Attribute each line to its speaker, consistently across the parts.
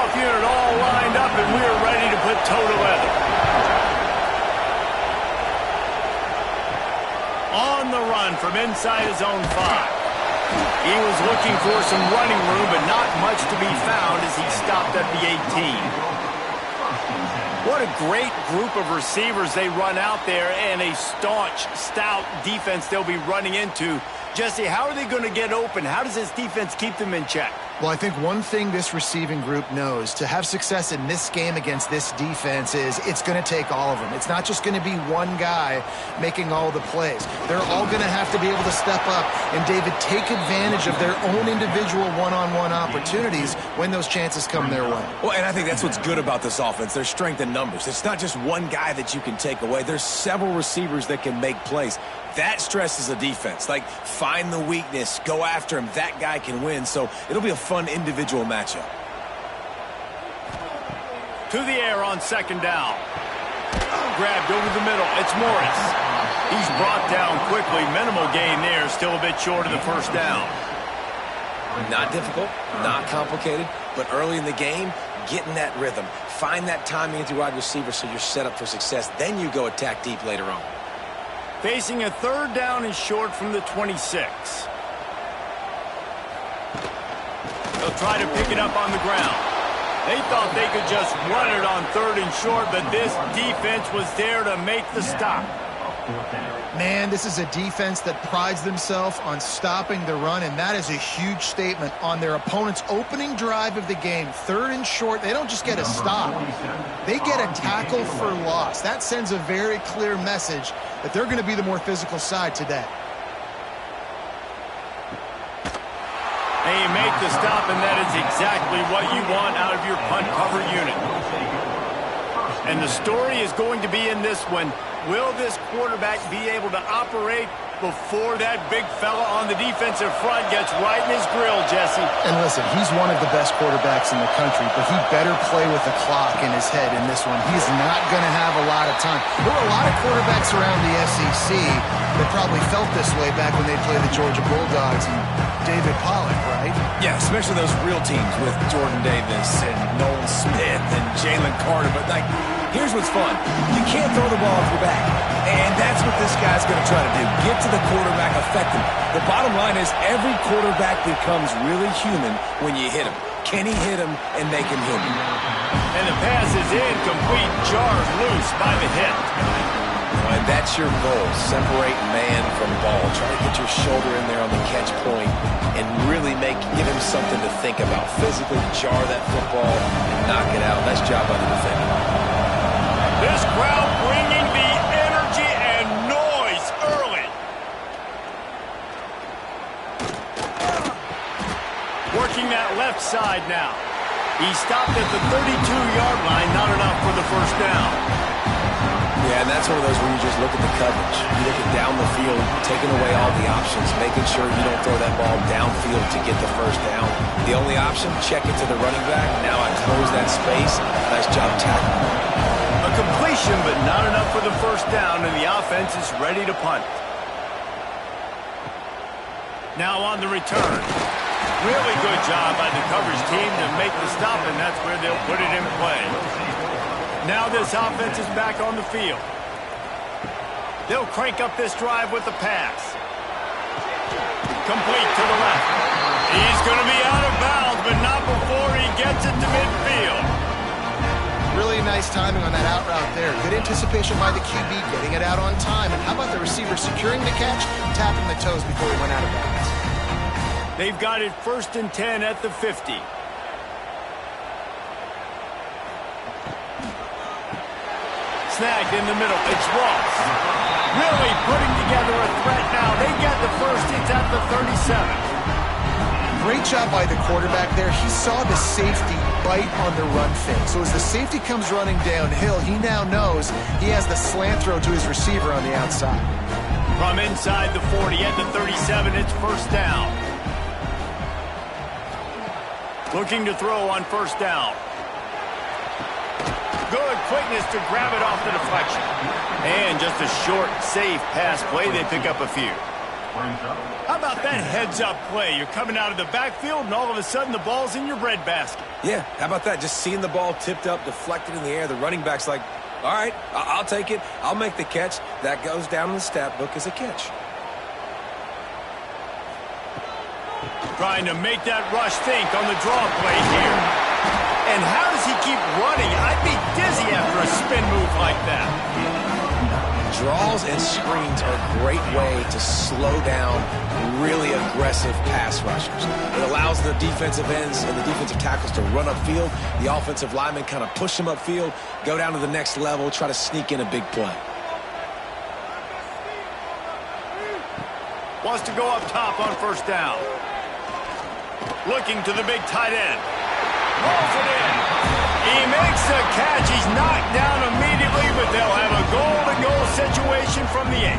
Speaker 1: Kickoff unit all lined up, and we're ready to put toe to leather. On the run from inside his own 5. He was looking for some running room, but not much to be found as he stopped at the 18. What a great group of receivers they run out there, and a staunch, stout defense they'll be running into. Jesse, how are they going to get open? How does this defense keep them in check?
Speaker 2: Well, I think one thing this receiving group knows to have success in this game against this defense is it's going to take all of them. It's not just going to be one guy making all the plays. They're all going to have to be able to step up and, David, take advantage of their own individual one-on-one opportunities when those chances come their way.
Speaker 3: Well, and I think that's what's good about this offense, their strength in numbers. It's not just one guy that you can take away. There's several receivers that can make plays. That stresses a defense. Like, find the weakness, go after him. That guy can win, so it'll be a fun individual matchup.
Speaker 1: To the air on second down. Grabbed over the middle. It's Morris. He's brought down quickly. Minimal gain there. Still a bit short of the first down.
Speaker 3: Not difficult, not complicated, but early in the game, get in that rhythm. Find that timing with your wide receiver so you're set up for success. Then you go attack deep later on.
Speaker 1: Facing a third down and short from the 26. They'll try to pick it up on the ground. They thought they could just run it on third and short, but this defense was there to make the stop.
Speaker 2: Man, this is a defense that prides themselves on stopping the run, and that is a huge statement on their opponent's opening drive of the game. Third and short, they don't just get a stop. They get a tackle for loss. That sends a very clear message that they're going to be the more physical side today.
Speaker 1: They make the stop, and that is exactly what you want out of your punt cover unit. And the story is going to be in this one. Will this quarterback be able to operate before that big fella on the defensive front gets right in his grill, Jesse?
Speaker 2: And listen, he's one of the best quarterbacks in the country, but he better play with the clock in his head in this one. He's not going to have a lot of time. There were a lot of quarterbacks around the SEC that probably felt this way back when they played the Georgia Bulldogs and David Pollock, right?
Speaker 3: Yeah, especially those real teams with Jordan Davis and Nolan Smith and Jalen Carter. But, like, here's what's fun. You can't throw the ball off your back. And that's what this guy's going to try to do. Get to the quarterback, affect him. The bottom line is every quarterback becomes really human when you hit him. Can he hit him and make him human?
Speaker 1: And the pass is incomplete, jarred loose by the hit.
Speaker 3: And that's your goal. Separate man from ball. Try to get your shoulder in there on the catch point and really give him something to think about. Physically jar that football and knock it out. Nice job by the defender.
Speaker 1: This crowd bringing the energy and noise early. Working that left side now. He stopped at the 32-yard line. Not enough for the first down.
Speaker 3: Yeah, and that's one of those where you just look at the coverage. You look at down the field, taking away all the options, making sure you don't throw that ball downfield to get the first down. The only option, check it to the running back. Now I close that space. Nice job tackling.
Speaker 1: A completion, but not enough for the first down, and the offense is ready to punt. Now on the return. Really good job by the coverage team to make the stop, and that's where they'll put it in play. Now this offense is back on the field. They'll crank up this drive with the pass. Complete to the left. He's going to be out of bounds, but not before he gets it to midfield.
Speaker 2: Really nice timing on that out route there. Good anticipation by the QB, getting it out on time. And how about the receiver securing the catch, tapping the toes before he went out of bounds?
Speaker 1: They've got it 1st and 10 at the 50. Snagged in the middle. It's Ross. Really putting together a threat now. They get the first. It's at the 37.
Speaker 2: Great job by the quarterback there. He saw the safety bite on the run fake. So as the safety comes running downhill, he now knows he has the slant throw to his receiver on the outside.
Speaker 1: From inside the 40 at the 37, it's first down. Looking to throw on first down. Good quickness to grab it off the deflection. And just a short, safe pass play. They pick up a few. How about that heads-up play? You're coming out of the backfield, and all of a sudden the ball's in your breadbasket.
Speaker 3: Yeah, how about that? Just seeing the ball tipped up, deflected in the air. The running back's like, all right, I'll take it. I'll make the catch. That goes down in the stat book as a catch.
Speaker 1: Trying to make that rush think on the draw play here. And how does he keep running? I'd be dizzy after a spin move like that.
Speaker 3: Draws and screens are a great way to slow down really aggressive pass rushers. It allows the defensive ends and the defensive tackles to run upfield. The offensive linemen kind of push them upfield, go down to the next level, try to sneak in a big play.
Speaker 1: Wants to go up top on first down. Looking to the big tight end. Rolls it in. He makes the catch. He's knocked down immediately, but they'll have a goal-to-goal situation from the 8.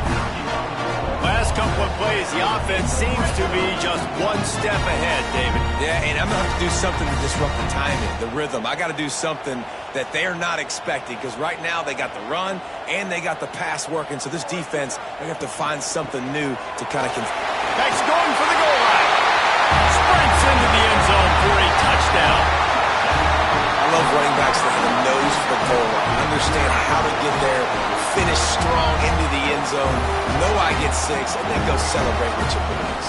Speaker 1: Last couple of plays, the offense seems to be just one step ahead, David.
Speaker 3: Yeah, and I'm going to have to do something to disrupt the timing, the rhythm. I got to do something that they're not expecting, because right now they got the run and they got the pass working. So this defense, they have to find something new to kind of...
Speaker 1: That's going for the goal line. Sprints into the end zone for a touchdown.
Speaker 3: I love running backs that have a nose for the goal line. Understand how to get there, finish strong into the end zone, know I get 6, and then go celebrate with your boys.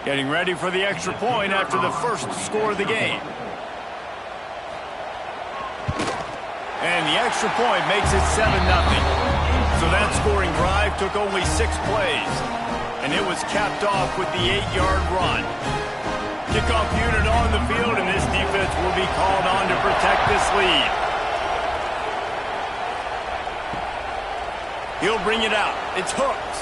Speaker 1: Getting ready for the extra point after the first score of the game. And the extra point makes it 7-0. So that scoring drive took only 6 plays. And it was capped off with the 8-yard run. Kickoff unit on the field, and this defense will be called on to protect this lead. He'll bring it out. It's Hooks.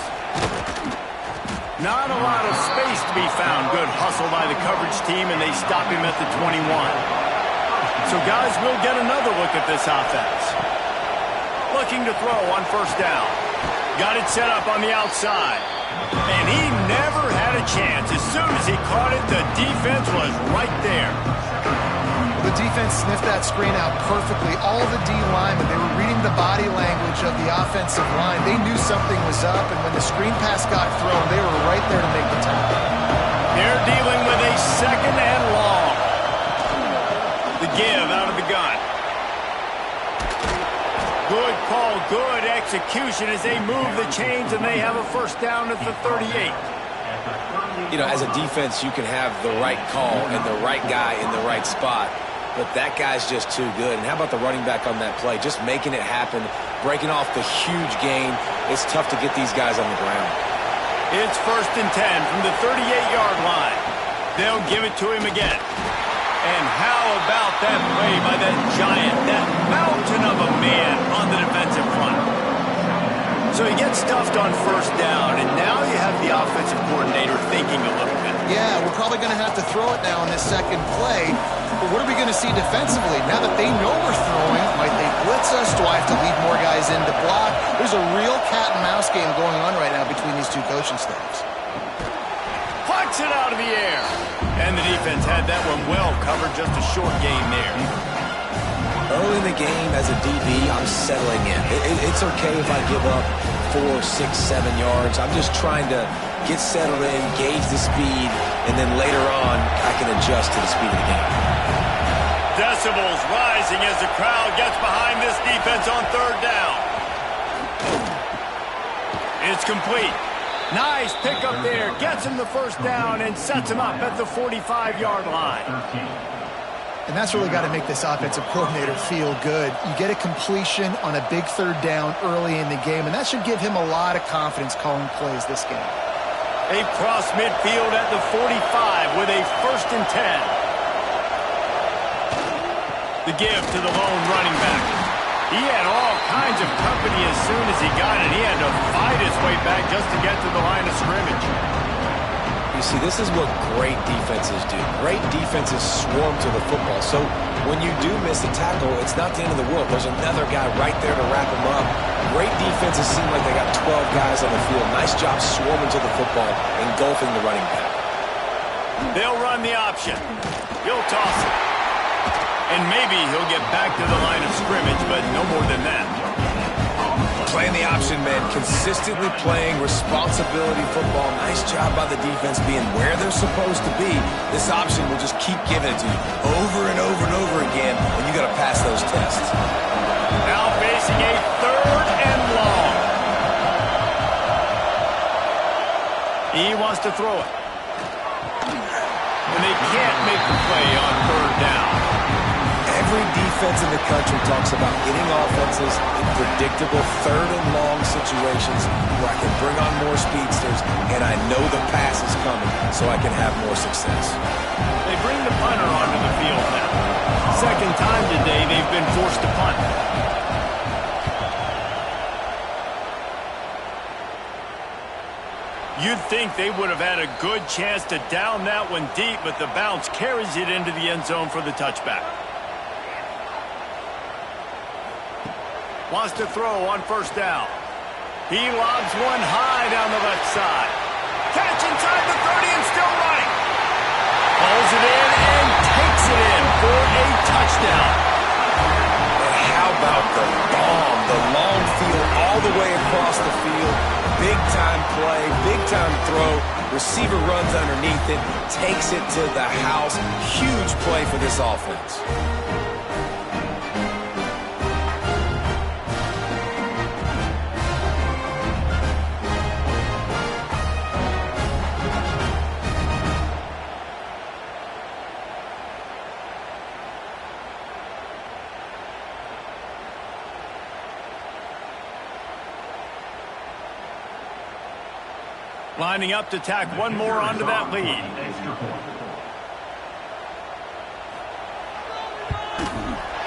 Speaker 1: Not a lot of space to be found. Good hustle by the coverage team, and they stop him at the 21. So guys, we'll get another look at this offense. Looking to throw on first down. Got it set up on the outside. And he never had a chance. As soon as he caught it, the defense was right there.
Speaker 2: The defense sniffed that screen out perfectly. All the D linemen, they were reading the body language of the offensive line. They knew something was up, and when the screen pass got thrown, they were right there to make the tackle.
Speaker 1: They're dealing with a second and long. The give out of the gun. Good call, good execution as they move the chains, and they have a first down at the 38.
Speaker 3: You know, as a defense, you can have the right call and the right guy in the right spot, but that guy's just too good. And how about the running back on that play? Just making it happen, breaking off the huge gain. It's tough to get these guys on the ground.
Speaker 1: It's 1st and 10 from the 38-yard line. They'll give it to him again. And how about that play by that giant, that mountain of a man on the defensive front? So he gets stuffed on first down, and now you have the offensive coordinator thinking a little bit.
Speaker 2: Yeah, we're probably going to have to throw it now in this second play. But what are we going to see defensively? Now that they know we're throwing, might they blitz us? Do I have to leave more guys in to block? There's a real cat and mouse game going on right now between these two coaching staffs.
Speaker 1: Plucks it out of the air. And the defense had that one well covered, just a short gain there.
Speaker 3: Early in the game, as a DB, I'm settling in. It's okay if I give up 4, 6, 7 yards. I'm just trying to get settled in, gauge the speed, and then later on, I can adjust to the speed of the game.
Speaker 1: Decibels rising as the crowd gets behind this defense on third down. It's complete. Nice pickup there. Gets him the first down and sets him up at the 45-yard line.
Speaker 2: And that's really got to make this offensive coordinator feel good. You get a completion on a big third down early in the game, and that should give him a lot of confidence calling plays this game.
Speaker 1: They cross midfield at the 45 with a 1st and 10. The give to the lone running back. He had all kinds of company as soon as he got it. He had to fight his way back just to get to the line of scrimmage.
Speaker 3: You see, this is what great defenses do. Great defenses swarm to the football. So when you do miss a tackle, it's not the end of the world. There's another guy right there to wrap him up. Great defenses seem like they got 12 guys on the field. Nice job swarming to the football, engulfing the running back.
Speaker 1: They'll run the option. He'll toss it. And maybe he'll get back to the line of scrimmage, but no more than that.
Speaker 3: Playing the option, man. Consistently playing responsibility football. Nice job by the defense being where they're supposed to be. This option will just keep giving it to you over and over and over again, and you got to pass those tests.
Speaker 1: Now facing a 3rd and long. He wants to throw it. And they can't make the play on 3rd down.
Speaker 3: Every defense in the country talks about getting offenses in predictable 3rd and long situations where I can bring on more speedsters and I know the pass is coming so I can have more success.
Speaker 1: They bring the punter onto the field now. Second time today they've been forced to punt. You'd think they would have had a good chance to down that one deep, but the bounce carries it into the end zone for the touchback. Wants to throw on 1st down. He lobs one high down the left side. Catch inside the 30 and still running. Pulls it in and takes it in for a touchdown.
Speaker 3: And how about the bomb? The long field all the way across the field. Big time play, big time throw. Receiver runs underneath it, takes it to the house. Huge play for this offense.
Speaker 1: Lining up to tack one more onto that lead.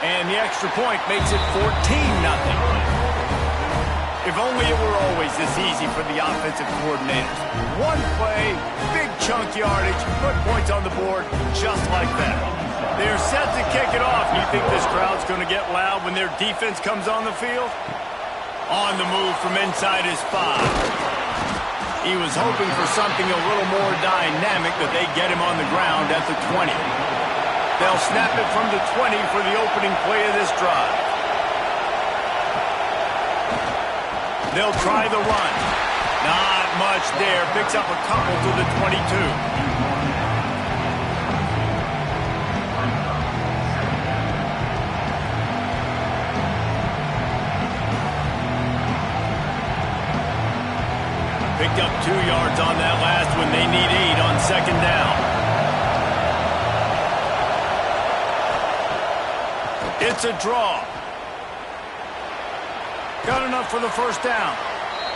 Speaker 1: And the extra point makes it 14-0. If only it were always this easy for the offensive coordinators. One play, big chunk yardage, put points on the board just like that. They're set to kick it off. You think this crowd's going to get loud when their defense comes on the field? On the move from inside his 5. He was hoping for something a little more dynamic, but they get him on the ground at the 20. They'll snap it from the 20 for the opening play of this drive. They'll try the run. Not much there. Picks up a couple to the 22. Picked up 2 yards on that last one. They need 8 on 2nd down. It's a draw. Got enough for the 1st down.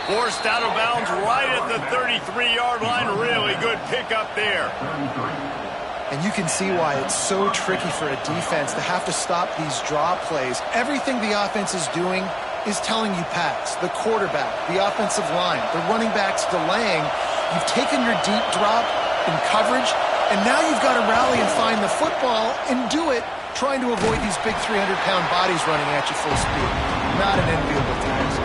Speaker 1: Forced out of bounds right at the 33-yard line. Really good pickup there.
Speaker 2: And you can see why it's so tricky for a defense to have to stop these draw plays. Everything the offense is doing is telling you pass. The quarterback, the offensive line, the running backs delaying. You've taken your deep drop in coverage, and now you've got to rally and find the football and do it, trying to avoid these big 300-pound bodies running at you full speed. Not an enviable task.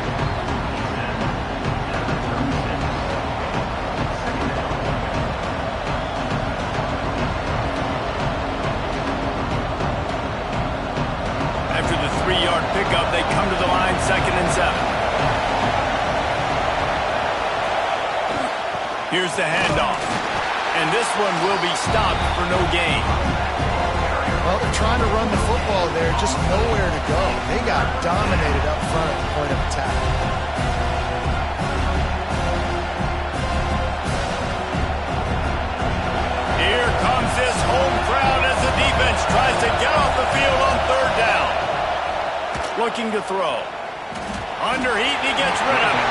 Speaker 1: After the 3-yard pickup, they come to the line, 2nd and 7. Here's the handoff. And this one will be stopped for no gain.
Speaker 2: Well, they're trying to run the football there, just nowhere to go. They got dominated up front at the point of attack.
Speaker 1: Here comes this home crowd as the defense tries to get off the field on 3rd down. Looking to throw. Under heat, he gets rid of it.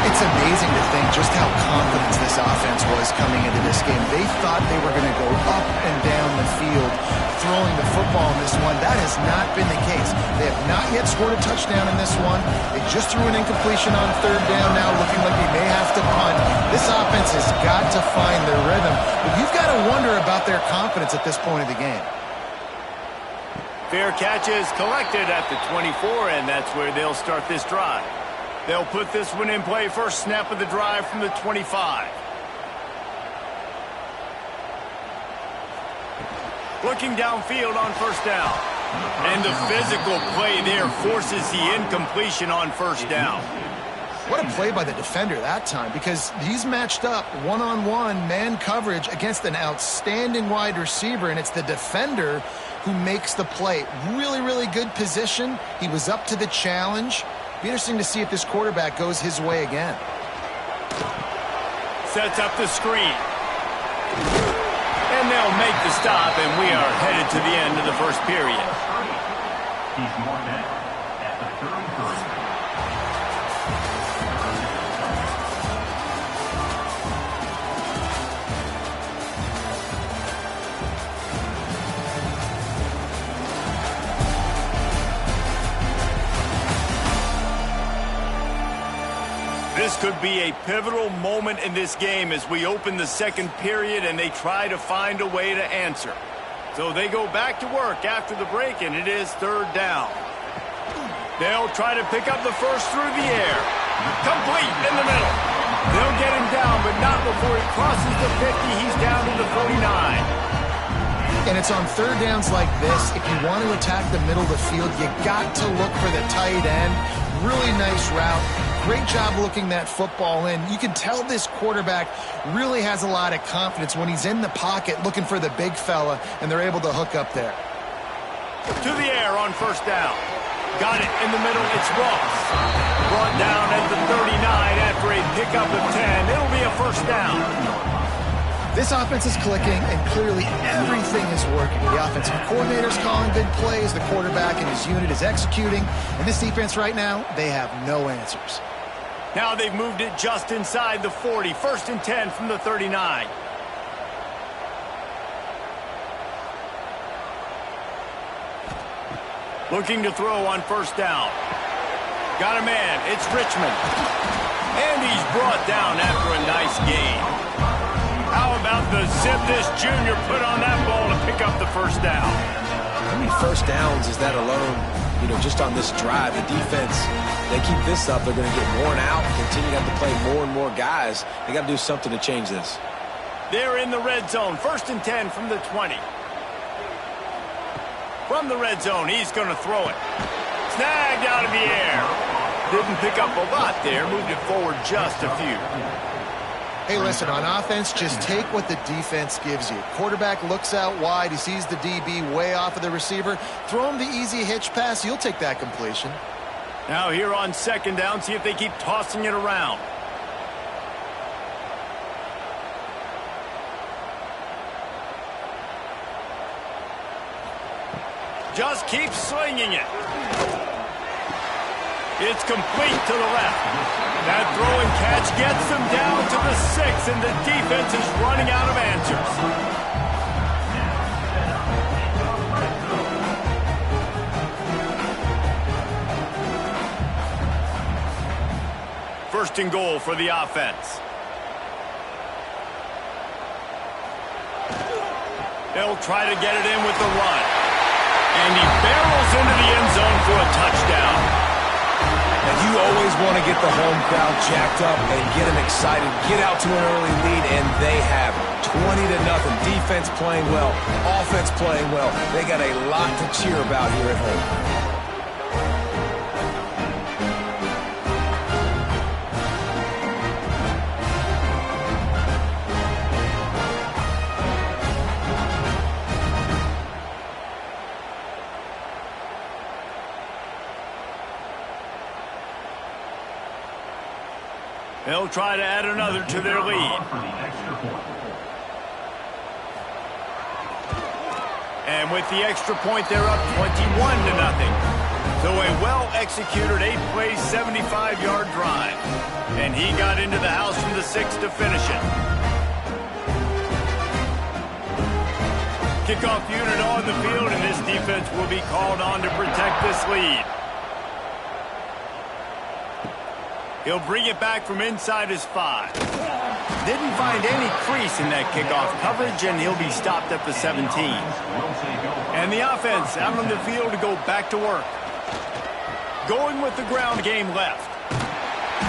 Speaker 2: It's amazing to think just how confident this offense was coming into this game. They thought they were going to go up and down the field throwing the football in this one. That has not been the case. They have not yet scored a touchdown in this one. They just threw an incompletion on 3rd down now, looking like they may have to punt. This offense has got to find their rhythm. But you've got to wonder about their confidence at this point of the game.
Speaker 1: Fair catch is collected at the 24, and that's where they'll start this drive. They'll put this one in play. First snap of the drive from the 25. Looking downfield on first down. And the physical play there forces the incompletion on first down.
Speaker 2: What a play by the defender that time, because he's matched up one-on-one man coverage against an outstanding wide receiver, and it's the defender who makes the play. Really, really good position. He was up to the challenge. Be interesting to see if this quarterback goes his way again.
Speaker 1: Sets up the screen. And they'll make the stop, and we are headed to the end of the first period.
Speaker 4: He's more net at the 33.
Speaker 1: This could be a pivotal moment in this game as we open the second period and they try to find a way to answer. So they go back to work after the break, and it is third down. They'll try to pick up the first through the air. Complete in the middle. They'll get him down, but not before he crosses the 50. He's down to the 49.
Speaker 2: And it's on third downs like this. If you want to attack the middle of the field, you got to look for the tight end. Really nice route. Great job looking that football in. You can tell this quarterback really has a lot of confidence when he's in the pocket looking for the big fella, and they're able to hook up there.
Speaker 1: To the air on first down. Got it in the middle. It's Ross. Brought down at the 39 after a pickup of 10. It'll be a first down.
Speaker 2: This offense is clicking, and clearly everything is working. The offensive coordinator's calling good plays. The quarterback and his unit is executing. And this defense right now, they have no answers.
Speaker 1: Now they've moved it just inside the 40. First and 10 from the 39. Looking to throw on first down. Got a man. It's Richmond. And he's brought down after a nice gain. How about the zip this junior put on that ball to pick up the first down?
Speaker 3: How many first downs is that alone, just on this drive? The defense, they keep this up, they're going to get worn out, continue to have to play more and more guys. They got to do something to change this.
Speaker 1: They're in the red zone. First and 10 from the 20. From the red zone, he's going to throw it. Snagged out of the air. Didn't pick up a lot there. Moved it forward just a few.
Speaker 2: Hey, listen, on offense, just take what the defense gives you. Quarterback looks out wide. He sees the DB way off of the receiver. Throw him the easy hitch pass. You'll take that completion.
Speaker 1: Now here on second down, see if they keep tossing it around. Just keep slinging it. It's complete to the left. That throw and catch gets them down to the 6, and the defense is running out of answers. First and goal for the offense. They'll try to get it in with the run. And he barrels into the end zone for a touchdown.
Speaker 3: And you always want to get the home crowd jacked up and get them excited, get out to an early lead, and they have 20-0. Defense playing well, offense playing well. They got a lot to cheer about here at home.
Speaker 1: They'll try to add another to their lead. And with the extra point, they're up 21-0. So a well-executed 8-play, 75-yard drive. And he got into the house from the 6 to finish it. Kickoff unit on the field, and this defense will be called on to protect this lead. He'll bring it back from inside his 5. Didn't find any crease in that kickoff coverage, and he'll be stopped at the 17. And the offense out on the field to go back to work. Going with the ground game left.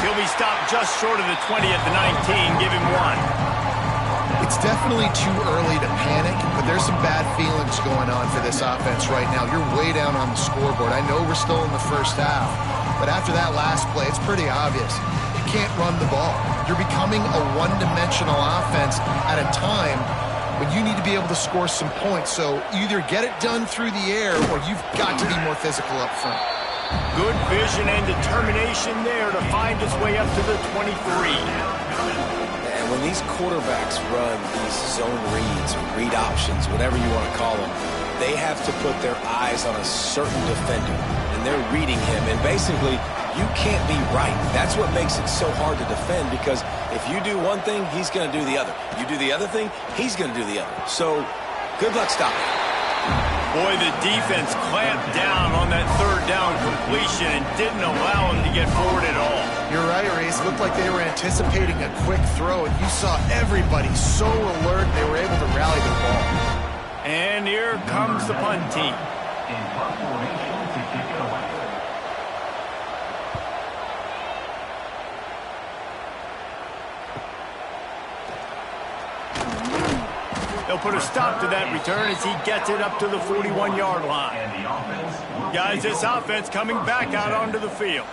Speaker 1: He'll be stopped just short of the 20 at the 19. Give him 1.
Speaker 2: It's definitely too early to panic, but there's some bad feelings going on for this offense right now. You're way down on the scoreboard. I know we're still in the first half, but after that last play, it's pretty obvious. You can't run the ball. You're becoming a one-dimensional offense at a time when you need to be able to score some points. So either get it done through the air or you've got to be more physical up front.
Speaker 1: Good vision and determination there to find his way up to the 23.
Speaker 3: And when these quarterbacks run these zone reads, or read options, whatever you want to call them, they have to put their eyes on a certain defender, and they're reading him. And basically, you can't be right. That's what makes it so hard to defend, because if you do one thing, he's going to do the other. You do the other thing, he's going to do the other. So good luck stopping.
Speaker 1: Boy, the defense clamped down on that third down completion and didn't allow him to get forward at all.
Speaker 2: You're right, Reese. It looked like they were anticipating a quick throw, and you saw everybody so alert they were able to rally the ball.
Speaker 1: And here comes the punt team.
Speaker 4: In punt formation to kick it away.
Speaker 1: They'll put a stop to that return as he gets it up to the 41-yard line.
Speaker 4: And the offense.
Speaker 1: Guys, this offense coming back out onto the field.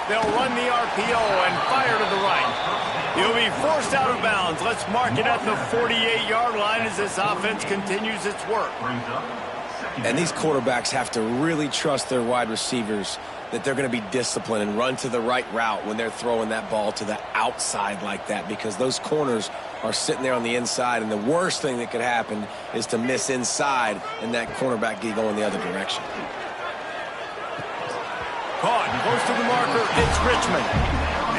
Speaker 1: They'll run the RPO and fire to the right. He'll be forced out of bounds. Let's mark it at the 48-yard line as this offense continues its work.
Speaker 3: And these quarterbacks have to really trust their wide receivers that they're going to be disciplined and run to the right route when they're throwing that ball to the outside like that, because those corners are sitting there on the inside, and the worst thing that could happen is to miss inside and that cornerback get going the other direction.
Speaker 1: Caught close to the marker, it's Richmond.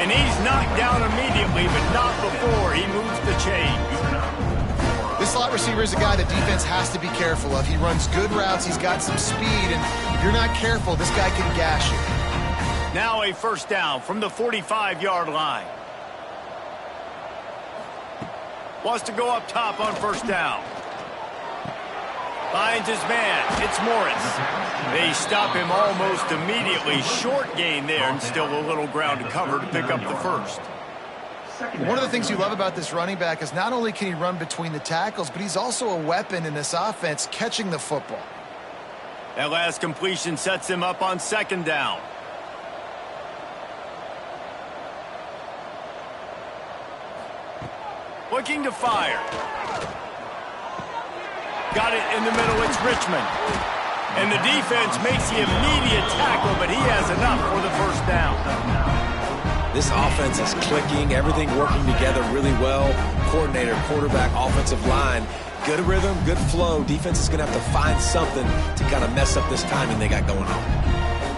Speaker 1: And he's knocked down immediately, but not before he moves the chains.
Speaker 2: This slot receiver is a guy the defense has to be careful of. He runs good routes, he's got some speed, and if you're not careful, this guy can gash you.
Speaker 1: Now a first down from the 45-yard line. Wants to go up top on first down. Finds his man. It's Morris. They stop him almost immediately. Short gain there, and still a little ground to cover to pick up the first.
Speaker 2: One of the things you love about this running back is not only can he run between the tackles, but he's also a weapon in this offense catching the football.
Speaker 1: That last completion sets him up on second down. Looking to fire. Got it in the middle, it's Richmond. And the defense makes the immediate tackle, but he has enough for the first down.
Speaker 3: This offense is clicking, everything working together really well. Coordinator, quarterback, offensive line, good rhythm, good flow. Defense is going to have to find something to kind of mess up this timing they got going on.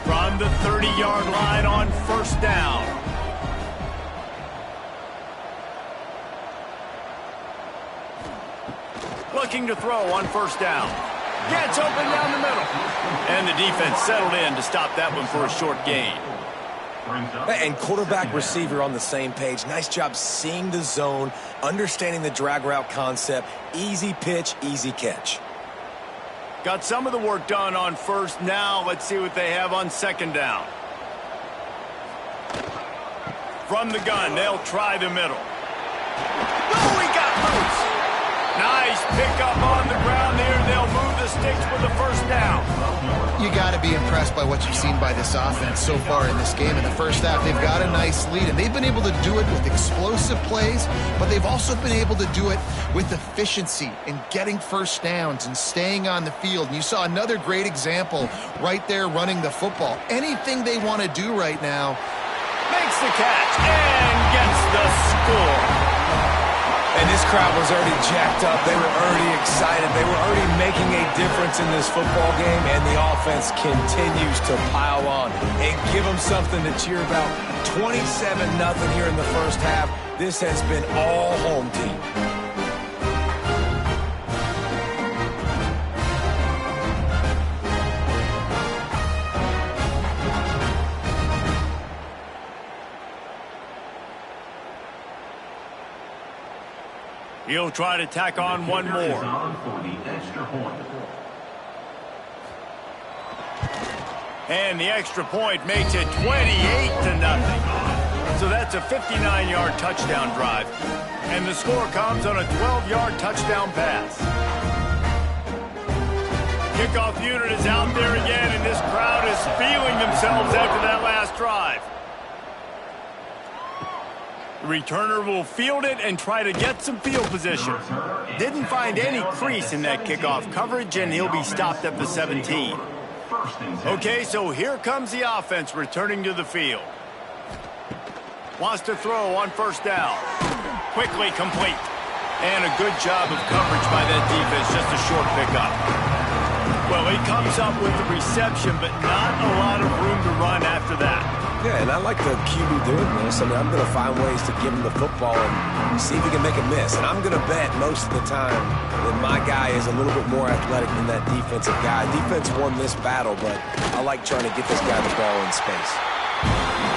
Speaker 1: From the 30-yard line on first down. Looking to throw on first down. Gets open down the middle. And the defense settled in to stop that one for a short gain.
Speaker 3: And quarterback receiver on the same page. Nice job seeing the zone, understanding the drag route concept. Easy pitch, easy catch.
Speaker 1: Got some of the work done on first. Now let's see what they have on second down. From the gun, they'll try the middle. Oh, he got loose. Nice pickup on the ground there. They'll move the sticks for the first down.
Speaker 2: You got to be impressed by what you've seen by this offense so far in this game. In the first half, they've got a nice lead, and they've been able to do it with explosive plays, but they've also been able to do it with efficiency and getting first downs and staying on the field. And you saw another great example right there running the football. Anything they want to do right now.
Speaker 1: Makes the catch and gets the score.
Speaker 3: And this crowd was already jacked up. They were already excited. They were already making a difference in this football game, and the offense continues to pile on and give them something to cheer about. 27-0 here in the first half. This has been all home team.
Speaker 1: He'll try to tack on one more. And the extra point makes it 28-0. So that's a 59-yard touchdown drive. And the score comes on a 12-yard touchdown pass. Kickoff unit is out there again, and this crowd is feeling themselves after that last drive. The returner will field it and try to get some field position. Didn't find any crease in that kickoff coverage, and he'll be stopped at the 17. Okay, so here comes the offense returning to the field. Wants to throw on first down. Quickly complete. And a good job of coverage by that defense, just a short pickup. Well, he comes up with the reception, but not a lot of room to run after that.
Speaker 3: Yeah, and I like the QB doing this. I mean, I'm going to find ways to give him the football and see if he can make a miss. And I'm going to bet most of the time that my guy is a little bit more athletic than that defensive guy. Defense won this battle, but I like trying to get this guy the ball in space.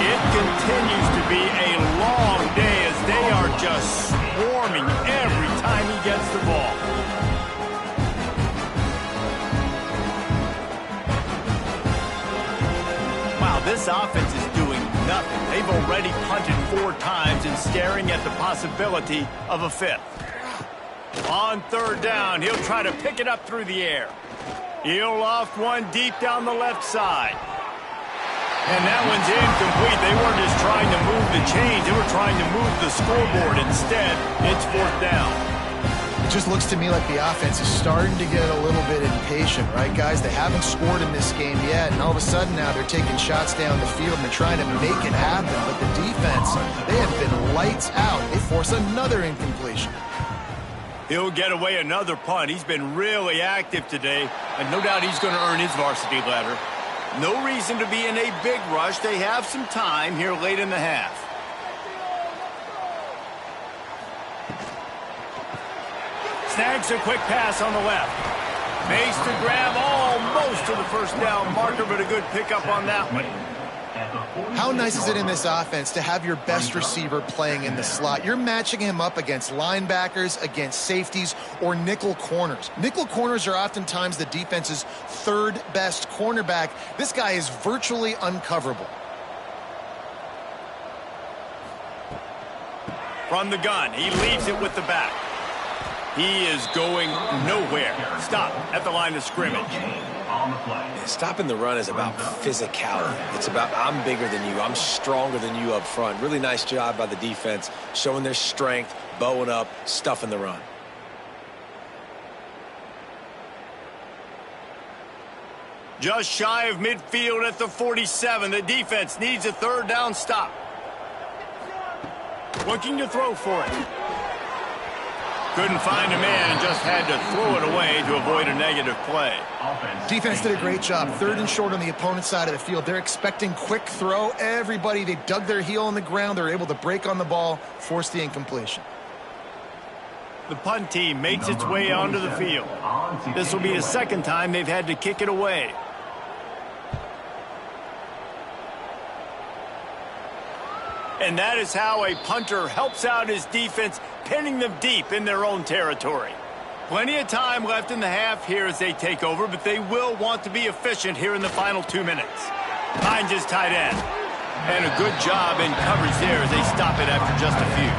Speaker 1: It continues to be a long day as they are just swarming every time he gets the ball. Wow, this offense is doing nothing. They've already punted 4 times and staring at the possibility of a 5th. On third down, he'll try to pick it up through the air. He'll loft one deep down the left side. And that one's incomplete. They weren't just trying to move the chains. They were trying to move the scoreboard. Instead, it's 4th down.
Speaker 2: It just looks to me like the offense is starting to get a little bit impatient, right, guys? They haven't scored in this game yet, and all of a sudden now they're taking shots down the field and they're trying to make it happen. But the defense, they have been lights out. They force another incompletion.
Speaker 1: He'll get away another punt. He's been really active today, and no doubt he's going to earn his varsity letter. No reason to be in a big rush. They have some time here late in the half. Snags a quick pass on the left. Makes the grab almost to the first down marker, but a good pickup on that one.
Speaker 2: How nice is it in this offense to have your best receiver playing in the slot? You're matching him up against linebackers, against safeties, or nickel corners. Nickel corners are oftentimes the defense's 3rd best cornerback. This guy is virtually uncoverable.
Speaker 1: From the gun, he leaves it with the back. He is going nowhere. Stop at the line of scrimmage.
Speaker 3: Stopping the run is about physicality. It's about I'm bigger than you. I'm stronger than you up front. Really nice job by the defense, showing their strength, bowing up, stuffing the run.
Speaker 1: Just shy of midfield at the 47. The defense needs a 3rd down stop. Looking to throw for it. Couldn't find a man and just had to throw it away to avoid a negative play.
Speaker 2: Defense did a great job. 3rd and short on the opponent's side of the field. They're expecting quick throw. Everybody, they dug their heel on the ground. They're able to break on the ball, force the incompletion.
Speaker 1: The punt team makes its way onto the field. This will be the 2nd time they've had to kick it away. And that is how a punter helps out his defense, pinning them deep in their own territory. Plenty of time left in the half here as they take over, but they will want to be efficient here in the final 2 minutes. Finds his tight end. And a good job in coverage there as they stop it after just a few.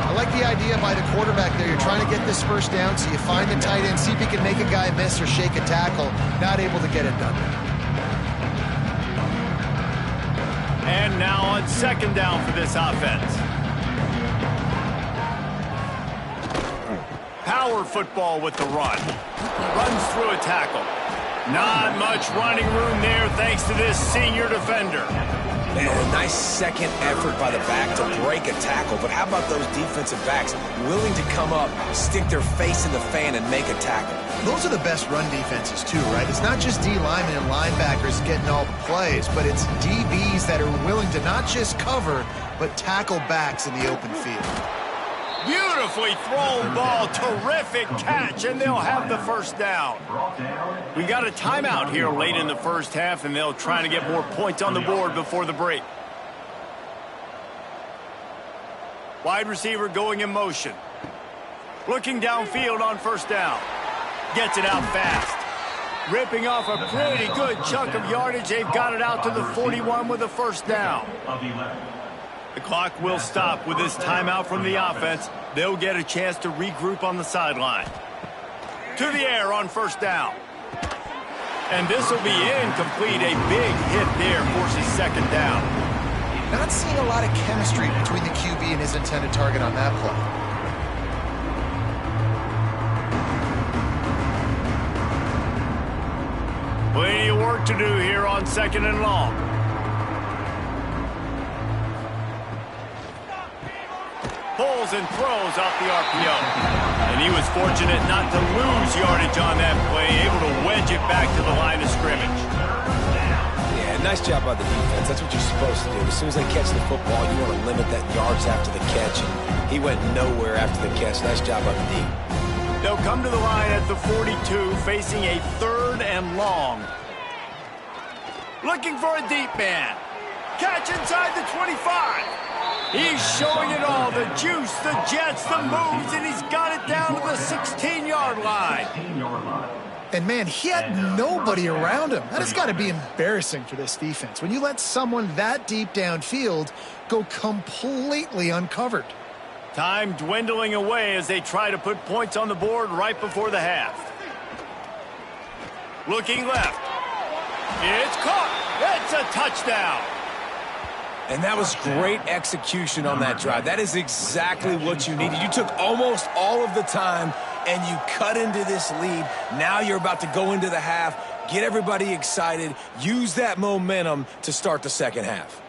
Speaker 2: I like the idea by the quarterback there. You're trying to get this 1st down, so you find the tight end, see if you can make a guy miss or shake a tackle. Not able to get it done.
Speaker 1: And now on 2nd down for this offense. Power football with the run. Runs through a tackle. Not much running room there thanks to this senior defender.
Speaker 3: Man, a nice second effort by the back to break a tackle. But how about those defensive backs willing to come up, stick their face in the fan, and make a tackle?
Speaker 2: Those are the best run defenses, too, right? It's not just D linemen and linebackers getting all the plays, but it's DBs that are willing to not just cover, but tackle backs in the open field.
Speaker 1: Beautifully thrown ball. Terrific catch, and they'll have the 1st down. We got a timeout here late in the 1st half, and they'll try to get more points on the board before the break. Wide receiver going in motion. Looking downfield on 1st down. Gets it out fast. Ripping off a pretty good chunk of yardage. They've got it out to the 41 with a first down. The clock will stop with this timeout from the offense. They'll get a chance to regroup on the sideline. To the air on first down. And this will be incomplete. A big hit there forces second down.
Speaker 2: Not seeing a lot of chemistry between the QB and his intended target on that play.
Speaker 1: Plenty of work to do here on second and long. Pulls and throws off the RPO. And he was fortunate not to lose yardage on that play, able to wedge it back to the line of scrimmage.
Speaker 3: Yeah, nice job by the defense. That's what you're supposed to do. As soon as they catch the football, you want to limit that yards after the catch. And he went nowhere after the catch. Nice job by the D.
Speaker 1: They'll come to the line at the 42, facing a third and long. Looking for a deep man. Catch inside the 25. He's showing it all, the juice, the jets, the moves, and he's got it down to the 16-yard line.
Speaker 2: And, man, he had nobody around him. That has got to be embarrassing for this defense. When you let someone that deep downfield go completely uncovered.
Speaker 1: Time dwindling away as they try to put points on the board right before the half. Looking left. It's caught. It's a touchdown.
Speaker 3: And that was great execution on that drive. That is exactly what you needed. You took almost all of the time, and you cut into this lead. Now you're about to go into the half, get everybody excited, use that momentum to start the second half.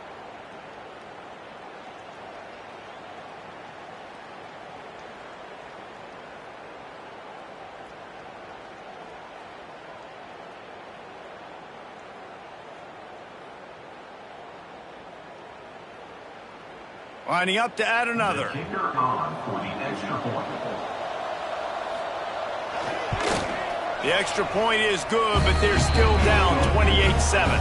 Speaker 1: Lining up to add another. The extra point is good, but they're still down 28-7.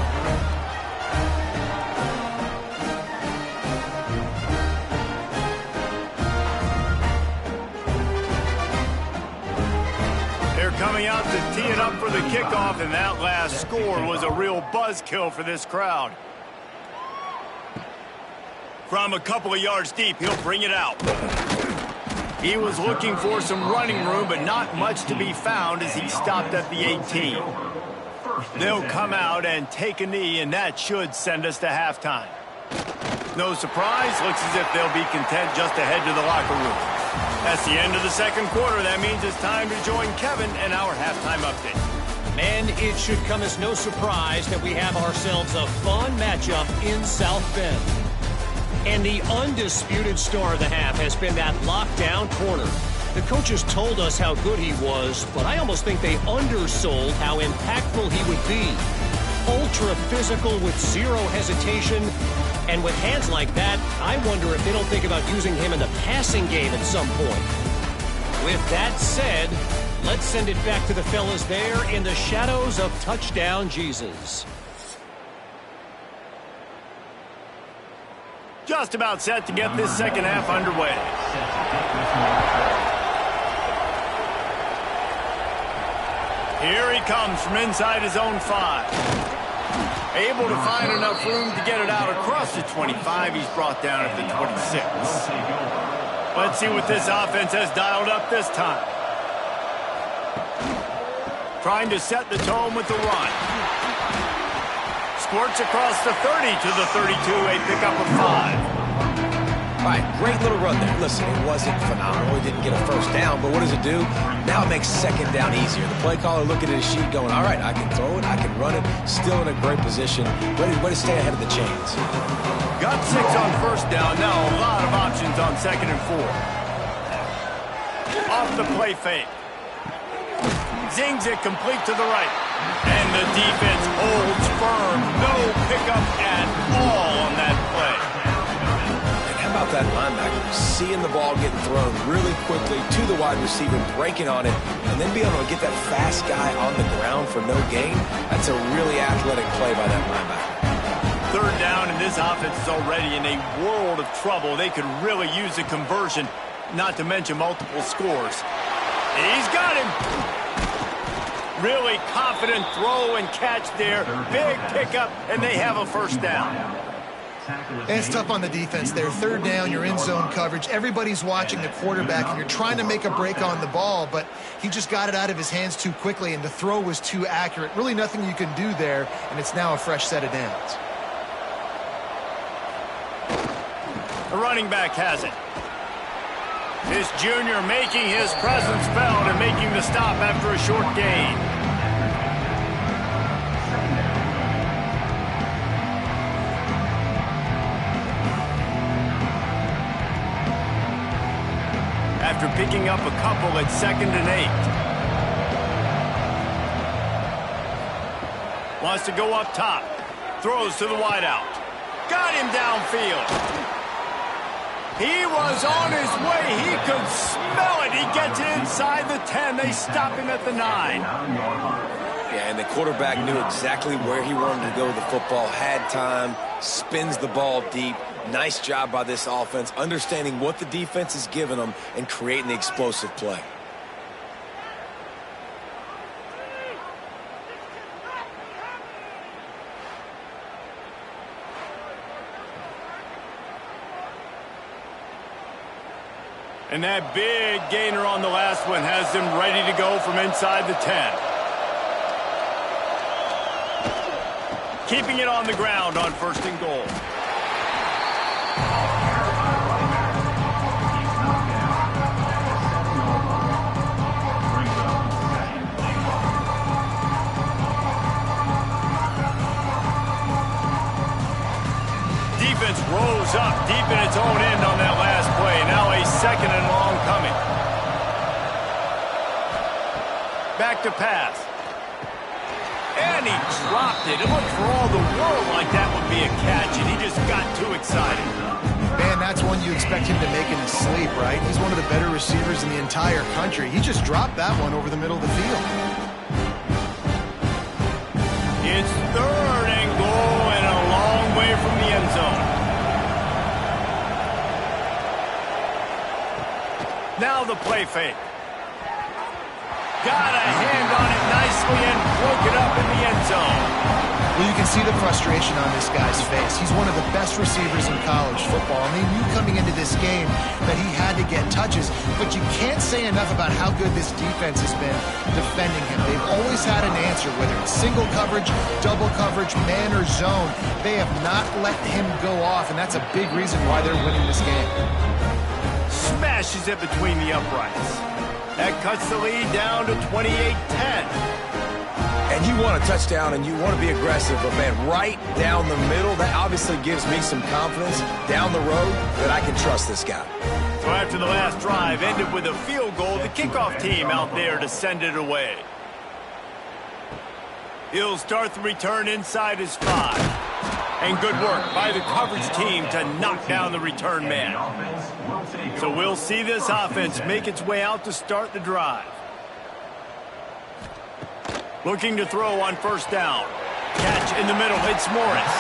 Speaker 1: They're coming out to tee it up for the kickoff, and that last score was a real buzzkill for this crowd. From a couple of yards deep, he'll bring it out. He was looking for some running room, but not much to be found as he stopped at the 18. They'll come out and take a knee, and that should send us to halftime. No surprise, looks as if they'll be content just to head to the locker room. That's the end of the second quarter. That means it's time to join Kevin and our halftime update.
Speaker 5: And it should come as no surprise that we have ourselves a fun matchup in South Bend. And the undisputed star of the half has been that lockdown corner. The coaches told us how good he was, but I almost think they undersold how impactful he would be. Ultra physical with zero hesitation. And with hands like that, I wonder if they don't think about using him in the passing game at some point. With that said, let's send it back to the fellas there in the shadows of Touchdown Jesus.
Speaker 1: Just about set to get this second half underway. Here he comes from inside his own 5. Able to find enough room to get it out across the 25. He's brought down at the 26. Let's see what this offense has dialed up this time. Trying to set the tone with the run. Squirts across the 30 to the 32, a pickup of 5.
Speaker 3: All right, great little run there. Listen, it wasn't phenomenal. He didn't get a first down, but what does it do? Now it makes second down easier. The play caller looking at his sheet going, all right, I can throw it, I can run it, still in a great position. Way to stay ahead of the chains.
Speaker 1: Got 6 on first down. Now a lot of options on second and 4. Off the play fake. Zings it complete to the right. And the defense holds firm. No pickup at all on that play.
Speaker 3: And how about that linebacker? Seeing the ball getting thrown really quickly to the wide receiver, breaking on it, and then being able to get that fast guy on the ground for no gain. That's a really athletic play by that linebacker.
Speaker 1: Third down, and this offense is already in a world of trouble. They could really use a conversion, not to mention multiple scores. He's got him. Really confident throw and catch there. Big pickup, and they have a first down.
Speaker 2: And it's tough on the defense there. Third down, you're in zone coverage. Everybody's watching the quarterback, and you're trying to make a break on the ball, but he just got it out of his hands too quickly, and the throw was too accurate. Really nothing you can do there, and it's now a fresh set of downs.
Speaker 1: The running back has it. This junior making his presence felt and making the stop after a short gain. After picking up a couple at 2nd and 8. Wants to go up top. Throws to the wideout. Got him downfield. He was on his way. He could smell it. He gets it inside the 10. They stop him at the 9.
Speaker 3: Yeah, and the quarterback knew exactly where he wanted to go with the football, had time, spins the ball deep. Nice job by this offense, understanding what the defense is giving them and creating the explosive play.
Speaker 1: And that big gainer on the last one has them ready to go from inside the 10. Keeping it on the ground on 1st and goal. Defense rolls up deep in its own end on that last play. Now a 2nd and long coming. Back to pass. And he dropped it. It looked for all the world like that would be a catch, and he just got too excited.
Speaker 2: Man, that's one you expect him to make in his sleep, right? He's one of the better receivers in the entire country. He just dropped that one over the middle of the field.
Speaker 1: It's 3rd and goal and a long way from the end zone. Now the play fake. Got a hand on it nicely and broke it up in the end zone.
Speaker 2: Well, you can see the frustration on this guy's face. He's one of the best receivers in college football, and they knew coming into this game that he had to get touches, but you can't say enough about how good this defense has been defending him. They've always had an answer, whether it's single coverage, double coverage, man or zone. They have not let him go off, and that's a big reason why they're winning this game.
Speaker 1: Smashes it between the uprights. That cuts the lead down to 28-10.
Speaker 3: And you want a touchdown and you want to be aggressive, but man, right down the middle, that obviously gives me some confidence down the road that I can trust this guy.
Speaker 1: So after the last drive ended with a field goal, the kickoff team out there to send it away. He'll start the return inside his 5. And good work by the coverage team to knock down the return man. So we'll see this offense make its way out to start the drive. Looking to throw on 1st down. Catch in the middle. It's Morris.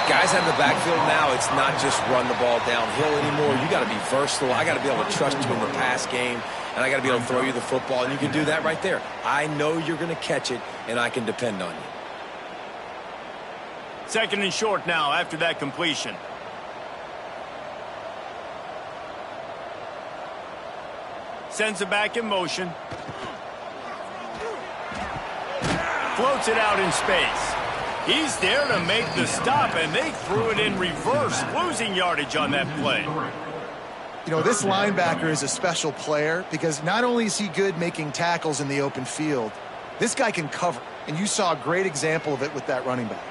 Speaker 3: Guys out of the backfield now, it's not just run the ball downhill anymore. You got to be versatile. I got to be able to trust you in the pass game, and I got to be able to throw you the football, and you can do that right there. I know you're going to catch it, and I can depend on you.
Speaker 1: 2nd and short now after that completion. Sends it back in motion. Floats it out in space. He's there to make the stop, and they threw it in reverse, losing yardage on that play.
Speaker 2: You know, this linebacker is a special player because not only is he good making tackles in the open field, this guy can cover, and you saw a great example of it with that running back.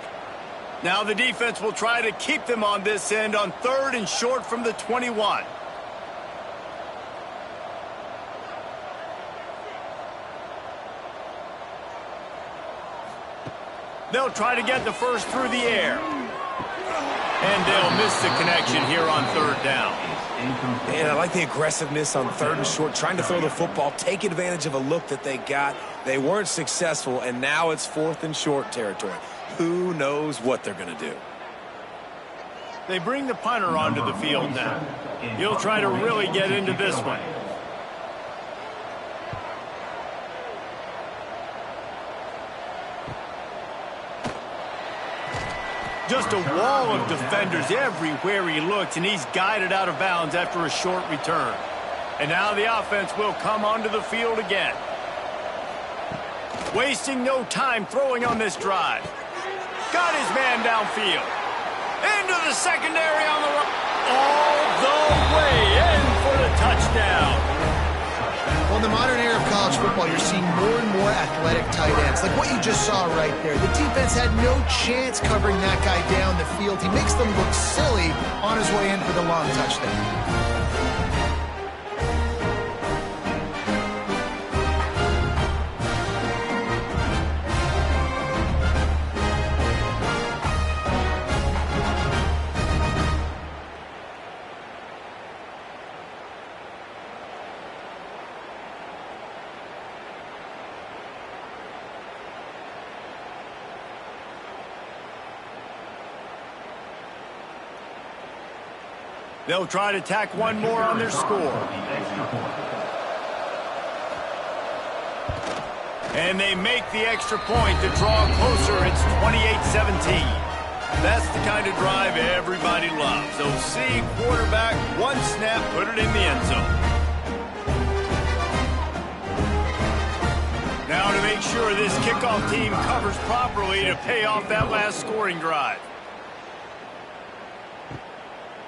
Speaker 1: Now the defense will try to keep them on this end on 3rd and short from the 21. They'll try to get the first through the air. And they'll miss the connection here on 3rd down.
Speaker 3: And I like the aggressiveness on 3rd and short, trying to throw the football, take advantage of a look that they got. They weren't successful, and now it's 4th and short territory. Who knows what they're going to do?
Speaker 1: They bring the punter onto the field now. He'll try to really get into this one. Just a wall of defenders everywhere he looks, and he's guided out of bounds after a short return. And now the offense will come onto the field again. Wasting no time throwing on this drive. Got his man downfield. Into the secondary on the right. All the way in for the touchdown.
Speaker 2: Well, in the modern era of college football, you're seeing more and more athletic tight ends, like what you just saw right there. The defense had no chance covering that guy down the field. He makes them look silly on his way in for the long touchdown.
Speaker 1: They'll try to tack one more on their score. And they make the extra point to draw closer. It's 28-17. That's the kind of drive everybody loves. OC quarterback, one snap, put it in the end zone. Now to make sure this kickoff team covers properly to pay off that last scoring drive.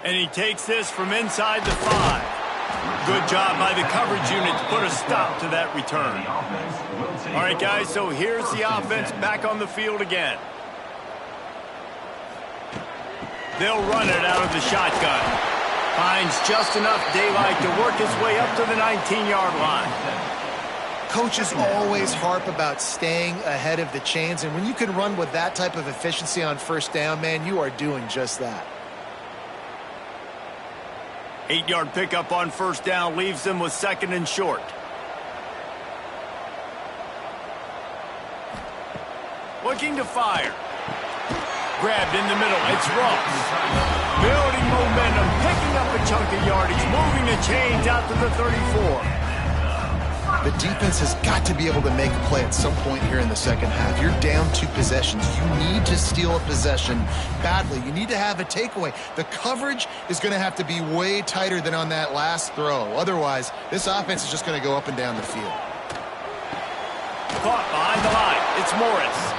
Speaker 1: And he takes this from inside the 5. Good job by the coverage unit to put a stop to that return. All right, guys, so here's the offense back on the field again. They'll run it out of the shotgun. Finds just enough daylight to work his way up to the 19-yard line.
Speaker 2: Coaches always harp about staying ahead of the chains, and when you can run with that type of efficiency on first down, man, you are doing just that.
Speaker 1: 8-yard pickup on first down leaves them with second and short. Looking to fire. Grabbed in the middle. It's Ross. Building momentum, picking up a chunk of yardage, moving the chains out to the 34.
Speaker 2: The defense has got to be able to make a play at some point here in the second half. You're down 2 possessions. You need to steal a possession badly. You need to have a takeaway. The coverage is going to have to be way tighter than on that last throw. Otherwise, this offense is just going to go up and down the field.
Speaker 1: Caught behind the line. It's Morris.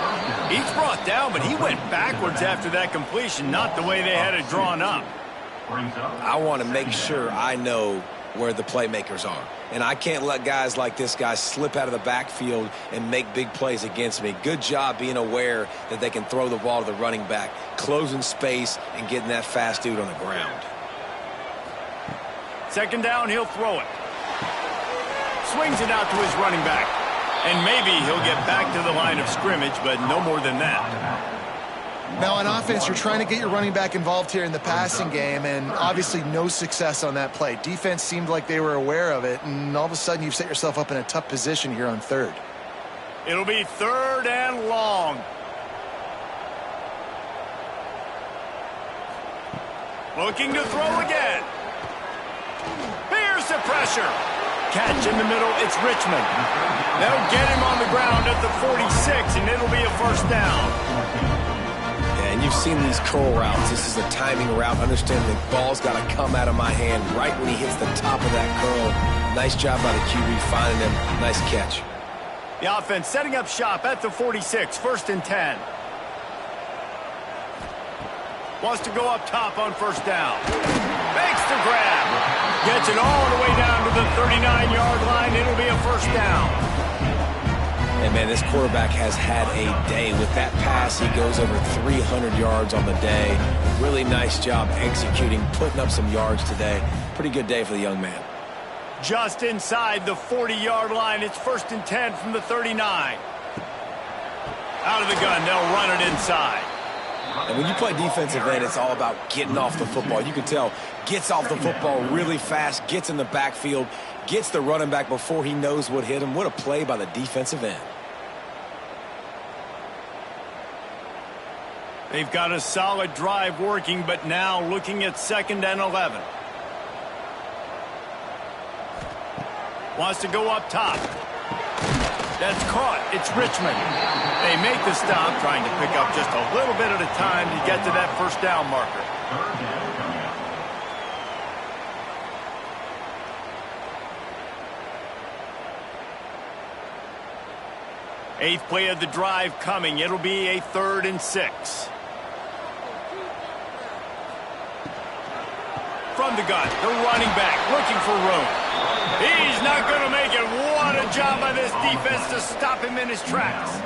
Speaker 1: He's brought down, but he went backwards after that completion, not the way they had it drawn up.
Speaker 3: I want to make sure I know where the playmakers are. And I can't let guys like this guy slip out of the backfield and make big plays against me. Good job being aware that they can throw the ball to the running back, closing space and getting that fast dude on the ground.
Speaker 1: Second down, he'll throw it. Swings it out to his running back. And maybe he'll get back to the line of scrimmage, but no more than that.
Speaker 2: Now, on offense, you're trying to get your running back involved here in the passing game, and obviously no success on that play. Defense seemed like they were aware of it, and all of a sudden you've set yourself up in a tough position here on third.
Speaker 1: It'll be third and long. Looking to throw again. Here's the pressure. Catch in the middle, it's Richmond. They'll get him on the ground at the 46, and it'll be a first down.
Speaker 3: And you've seen these curl routes. This is a timing route. Understand the ball's got to come out of my hand right when he hits the top of that curl. Nice job by the QB finding him. Nice catch.
Speaker 1: The offense setting up shop at the 46, first and 10. Wants to go up top on first down. Makes the grab. Gets it all the way down to the 39-yard line. It'll be a first down.
Speaker 3: And, man, this quarterback has had a day. With that pass, he goes over 300 yards on the day. Really nice job executing, putting up some yards today. Pretty good day for the young man.
Speaker 1: Just inside the 40-yard line. It's first and 10 from the 39. Out of the gun, they'll run it inside.
Speaker 3: And when you play defensive end, it's all about getting off the football. You can tell, gets off the football really fast, gets in the backfield, gets the running back before he knows what hit him. What a play by the defensive end.
Speaker 1: They've got a solid drive working, but now looking at second and 11. Wants to go up top. That's caught. It's Richmond. They make the stop, trying to pick up just a little bit at a time to get to that first down marker.
Speaker 4: Third down coming up.
Speaker 1: Eighth play of the drive coming. It'll be a 3rd and 6. From the gun, the running back looking for room. He's not going to make it. What a job by this defense to stop him in his tracks.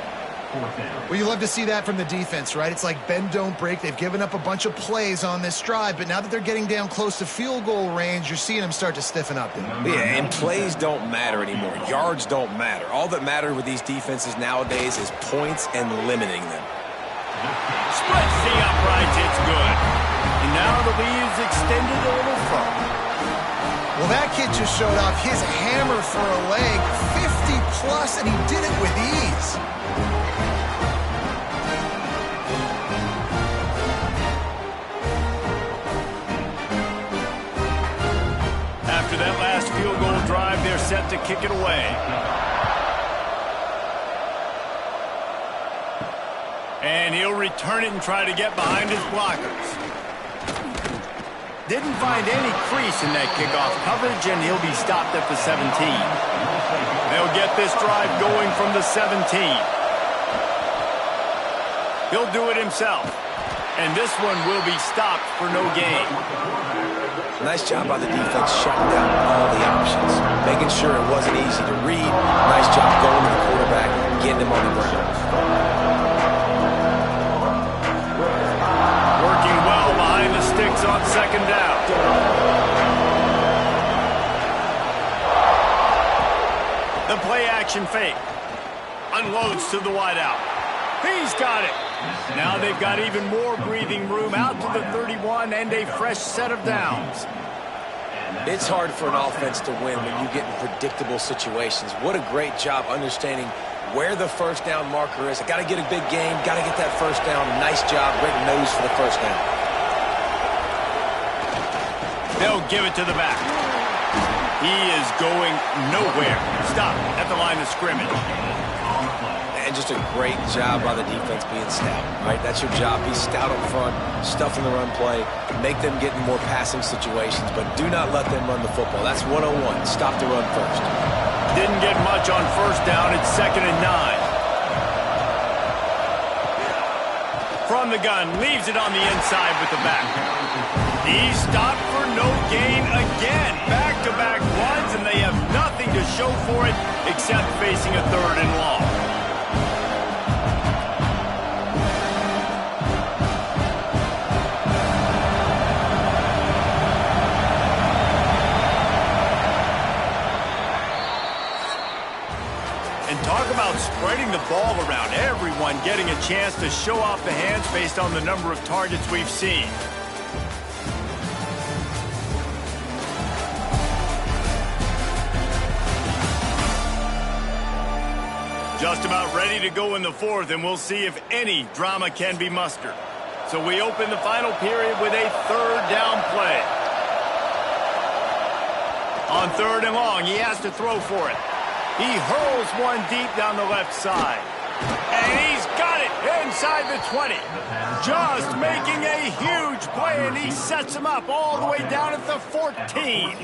Speaker 2: Well, you love to see that from the defense, right? It's like bend, don't break. They've given up a bunch of plays on this drive, but now that they're getting down close to field goal range, you're seeing them start to stiffen up.
Speaker 3: Yeah, and plays don't matter anymore. Yards don't matter. All that matters with these defenses nowadays is points and limiting them.
Speaker 1: Splits the uprights. It's good. And now the lead is extended a little further.
Speaker 2: Well, that kid just showed off his hammer for a leg, 50-plus, and he did it with ease.
Speaker 1: After that last field goal drive, they're set to kick it away. And he'll return it and try to get behind his blockers. Didn't find any crease in that kickoff coverage, and he'll be stopped at the 17. They'll get this drive going from the 17. He'll do it himself. And this one will be stopped for no gain.
Speaker 3: Nice job by the defense shutting down all the options, making sure it wasn't easy to read. Nice job going to the quarterback and getting him on the ground.
Speaker 1: Working well behind the sticks on 2nd down. The play action fake. Unloads to the wideout. He's got it. Now they've got even more breathing room out to the 31 and a fresh set of downs.
Speaker 3: It's hard for an offense to win when you get in predictable situations. What a great job understanding where the first down marker is. I got to get a big game, got to get that first down. Nice job, great nose for the first down.
Speaker 1: They'll give it to the back. He is going nowhere. Stop at the line of scrimmage.
Speaker 3: And just a great job by the defense being stout, right? That's your job. Be stout up front, stuff in the run play, make them get in more passing situations, but do not let them run the football. That's 101. Stop the run first.
Speaker 1: Didn't get much on first down. It's 2nd and 9. From the gun, leaves it on the inside with the back. He's stopped for no gain again. Back-to-back runs, and they have nothing to show for it except facing a 3rd and long. Talk about spreading the ball around. Everyone getting a chance to show off the hands based on the number of targets we've seen. Just about ready to go in the 4th, and we'll see if any drama can be mustered. So we open the final period with a 3rd down play. On 3rd and long, he has to throw for it. He hurls one deep down the left side. And he's got it inside the 20. Just making a huge play, and he sets him up all the way down at the 14.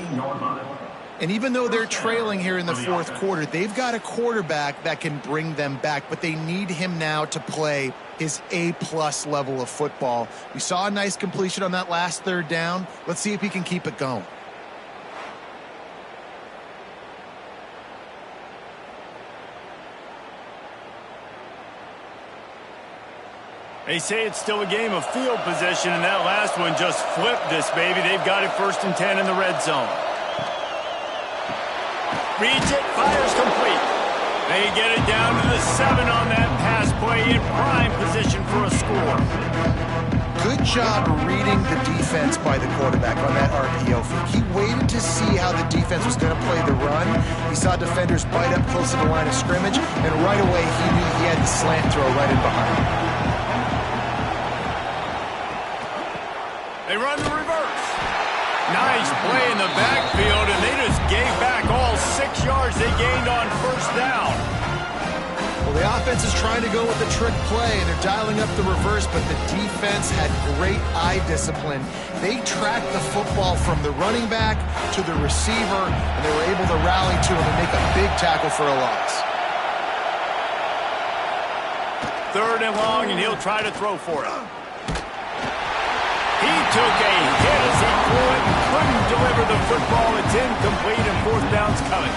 Speaker 2: And even though they're trailing here in the 4th quarter, they've got a quarterback that can bring them back, but they need him now to play his A-plus level of football. We saw a nice completion on that last 3rd down. Let's see if he can keep it going.
Speaker 1: They say it's still a game of field position, and that last one just flipped this baby. They've got it 1st and 10 in the red zone. Reads it, fires complete. They get it down to the 7 on that pass play, in prime position for a score.
Speaker 2: Good job reading the defense by the quarterback on that RPO fake. He waited to see how the defense was going to play the run. He saw defenders bite up close to the line of scrimmage, and right away he knew he had the slant throw right in behind him.
Speaker 1: They run the reverse. Nice play in the backfield, and they just gave back all 6 yards they gained on first down.
Speaker 2: offense is trying to go with a trick play, and they're dialing up the reverse, but the defense had great eye discipline. They tracked the football from the running back to the receiver, and they were able to rally to him and make a big tackle for a loss.
Speaker 1: 3rd and long, and he'll try to throw for it. He took a hit as he threw it and couldn't deliver the football. It's incomplete, and 4th down's coming.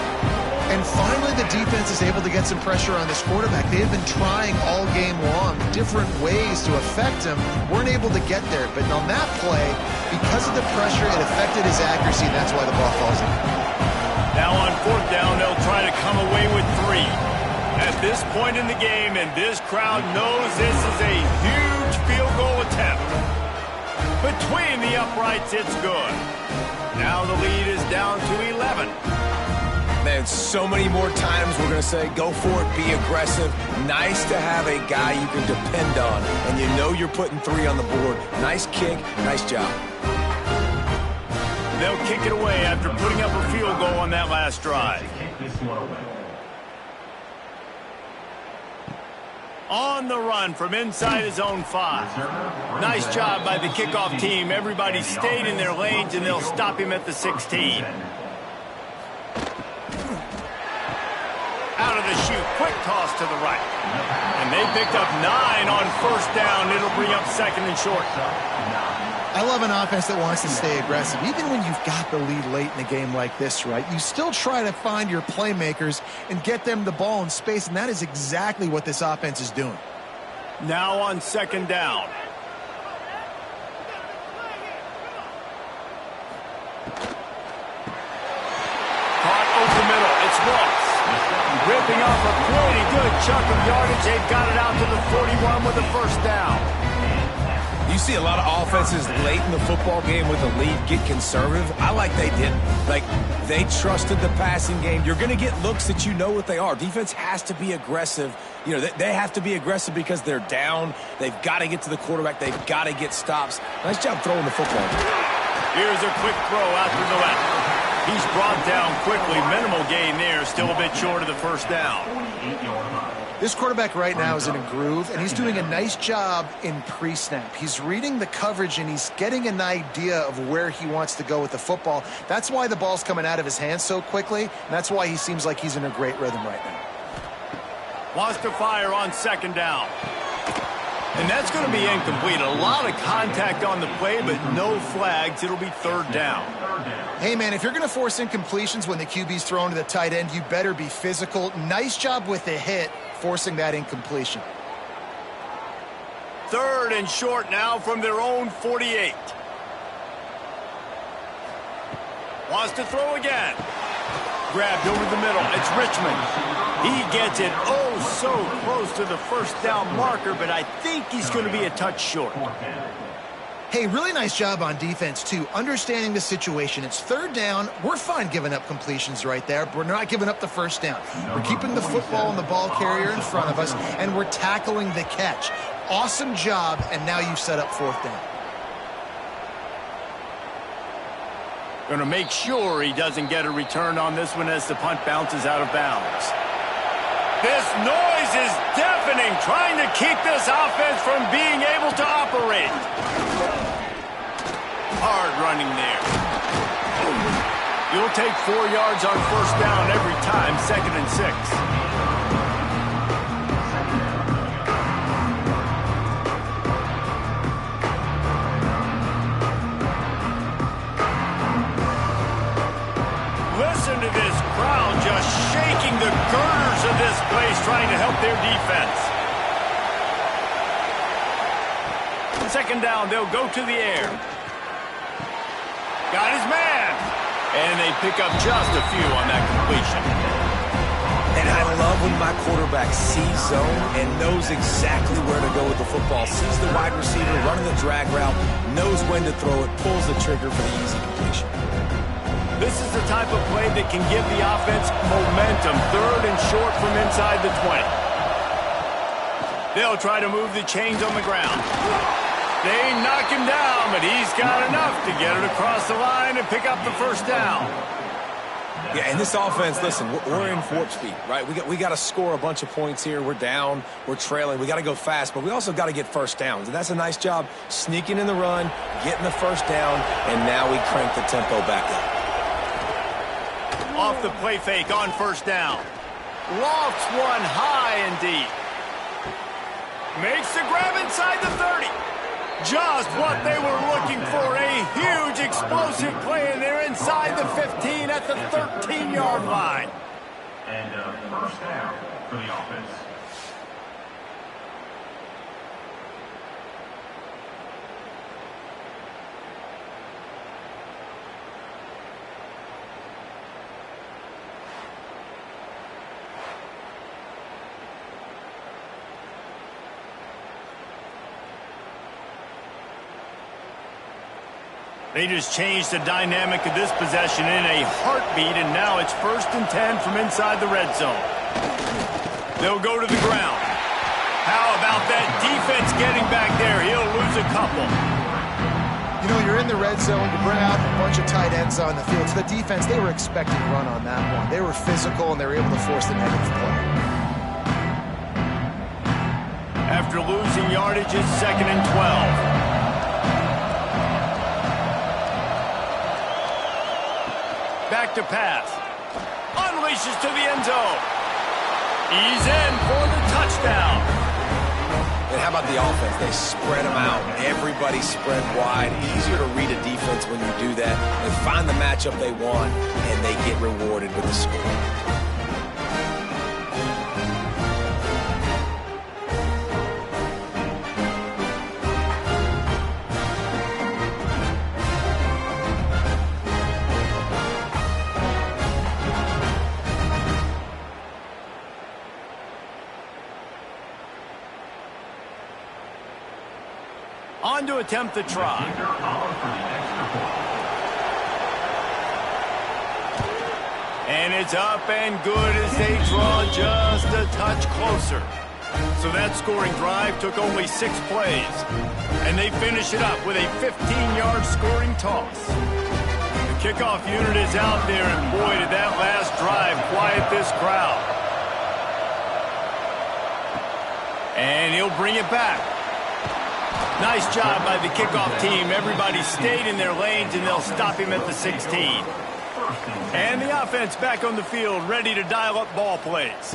Speaker 2: And finally, the defense is able to get some pressure on this quarterback. They have been trying all game long different ways to affect him. Weren't able to get there. But on that play, because of the pressure, it affected his accuracy, and that's why the ball falls in.
Speaker 1: Now on 4th down, they'll try to come away with 3. At this point in the game, and this crowd knows this is a huge field goal attempt. Between the uprights, it's good. Now the lead is down to 11.
Speaker 3: Man, so many more times we're going to say, go for it, be aggressive. Nice to have a guy you can depend on, and you know you're putting 3 on the board. Nice kick, nice job.
Speaker 1: They'll kick it away after putting up a field goal on that last drive. On the run from inside his own 5. Nice job by the kickoff team. Everybody stayed in their lanes, and they'll stop him at the 16. Out of the chute, quick toss to the right. And they picked up 9 on 1st down. It'll bring up 2nd and short.
Speaker 2: I love an offense that wants to stay aggressive. Even when you've got the lead late in a game like this, right, you still try to find your playmakers and get them the ball in space, and that is exactly what this offense is doing.
Speaker 1: Now on 2nd down. Caught over the middle. It's Ross. Ripping off a pretty good chunk of yardage. They've got it out to the 41 with a 1st down.
Speaker 3: You see a lot of offenses late in the football game with a lead get conservative. I like they didn't. Like, they trusted the passing game. You're going to get looks that you know what they are. Defense has to be aggressive. You know, they have to be aggressive because they're down. They've got to get to the quarterback. They've got to get stops. Nice job throwing the football.
Speaker 1: Here's a quick throw out to the left. He's brought down quickly. Minimal gain there. Still a bit short of the 1st down.
Speaker 2: This quarterback right now is in a groove, and he's doing a nice job in pre-snap. He's reading the coverage, and he's getting an idea of where he wants to go with the football. That's why the ball's coming out of his hands so quickly, and that's why he seems like he's in a great rhythm right now.
Speaker 1: Wants to fire on 2nd down. And that's going to be incomplete. A lot of contact on the play, but no flags. It'll be 3rd down.
Speaker 2: Hey, man, if you're going to force incompletions when the QB's thrown to the tight end, you better be physical. Nice job with the hit, forcing that incompletion.
Speaker 1: 3rd and short now from their own 48. Wants to throw again. Grabbed over the middle. It's Richmond. He gets it so close to the 1st down marker, but I think he's going to be a touch short.
Speaker 2: Hey, really nice job on defense, too, understanding the situation. It's 3rd down. We're fine giving up completions right there, but we're not giving up the 1st down. We're keeping the football and the ball carrier in front of us, and we're tackling the catch. Awesome job, and now you've set up 4th down.
Speaker 1: Going to make sure he doesn't get a return on this one as the punt bounces out of bounds. This noise is deafening, trying to keep this offense from being able to operate. Hard running there. You'll take 4 yards on 1st down every time, 2nd and 6. Listen to this crowd just shaking the girders of this place, trying to help their defense. 2nd down, they'll go to the air. Got his man. And they pick up just a few on that completion.
Speaker 3: And I love when my quarterback sees zone and knows exactly where to go with the football. Sees the wide receiver running the drag route, knows when to throw it, pulls the trigger for the easy completion.
Speaker 1: This is the type of play that can give the offense momentum. 3rd and short from inside the 20. They'll try to move the chains on the ground. They knock him down, but he's got enough to get it across the line and pick up the 1st down.
Speaker 3: Yeah, and this offense, listen, we're in warp speed, right? We got to score a bunch of points here. We're down, we're trailing. We got to go fast, but we also got to get first downs. And that's a nice job sneaking in the run, getting the first down, and now we crank the tempo back up.
Speaker 1: Off the play fake on first down. Lofts one high and deep. Makes the grab inside the 30. Just what they were looking for, a huge explosive play, and they're inside the 15 at the 13-yard line.
Speaker 4: And first down for the offense.
Speaker 1: They just changed the dynamic of this possession in a heartbeat, and now it's 1st and 10 from inside the red zone. They'll go to the ground. How about that defense getting back there? He'll lose a couple.
Speaker 2: You know, you're in the red zone. You bring out a bunch of tight ends on the field. So the defense, they were expecting a run on that one. They were physical, and they were able to force the negative play.
Speaker 1: After losing yardage, it's 2nd and 12. Back to pass. Unleashes to the end zone. He's in for the touchdown.
Speaker 3: And how about the offense? They spread them out. Everybody spread wide. Easier to read a defense when you do that. They find the matchup they want, and they get rewarded with the score.
Speaker 1: On to attempt the try. And it's up and good as they draw just a touch closer. So that scoring drive took only 6 plays. And they finish it up with a 15-yard scoring toss. The kickoff unit is out there, and boy, did that last drive quiet this crowd. And he'll bring it back. Nice job by the kickoff team. Everybody stayed in their lanes, and they'll stop him at the 16. And the offense back on the field, ready to dial up ball plays.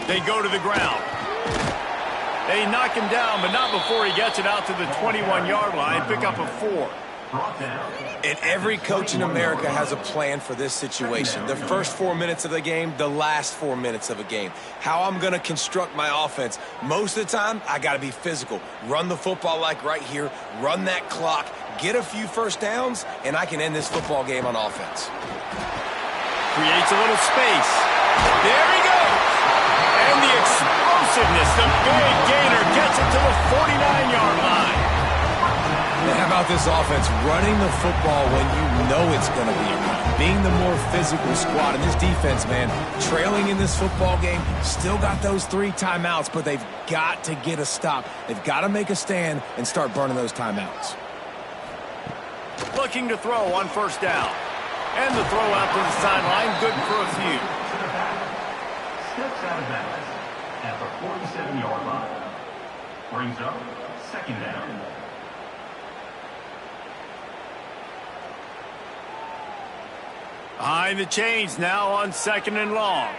Speaker 1: They go to the ground. They knock him down, but not before he gets it out to the 21-yard line. Pick up a 4.
Speaker 3: And every coach in America has a plan for this situation. The first 4 minutes of the game, the last 4 minutes of a game. How I'm going to construct my offense. Most of the time, I got to be physical. Run the football like right here. Run that clock. Get a few first downs, and I can end this football game on offense.
Speaker 1: Creates a little space. There he goes. And the explosiveness, the big gainer gets it to the 49-yard line.
Speaker 3: And how about this offense running the football when you know it's going to be a run? Being the more physical squad. And this defense, man, trailing in this football game, still got those 3 timeouts, but they've got to get a stop. They've got to make a stand and start burning those timeouts.
Speaker 1: Looking to throw on first down. And the throw out to the sideline, good for a few.
Speaker 4: Steps out of bounds at the 47-yard line. Brings up 2nd down.
Speaker 1: Behind the chains now on 2nd and long.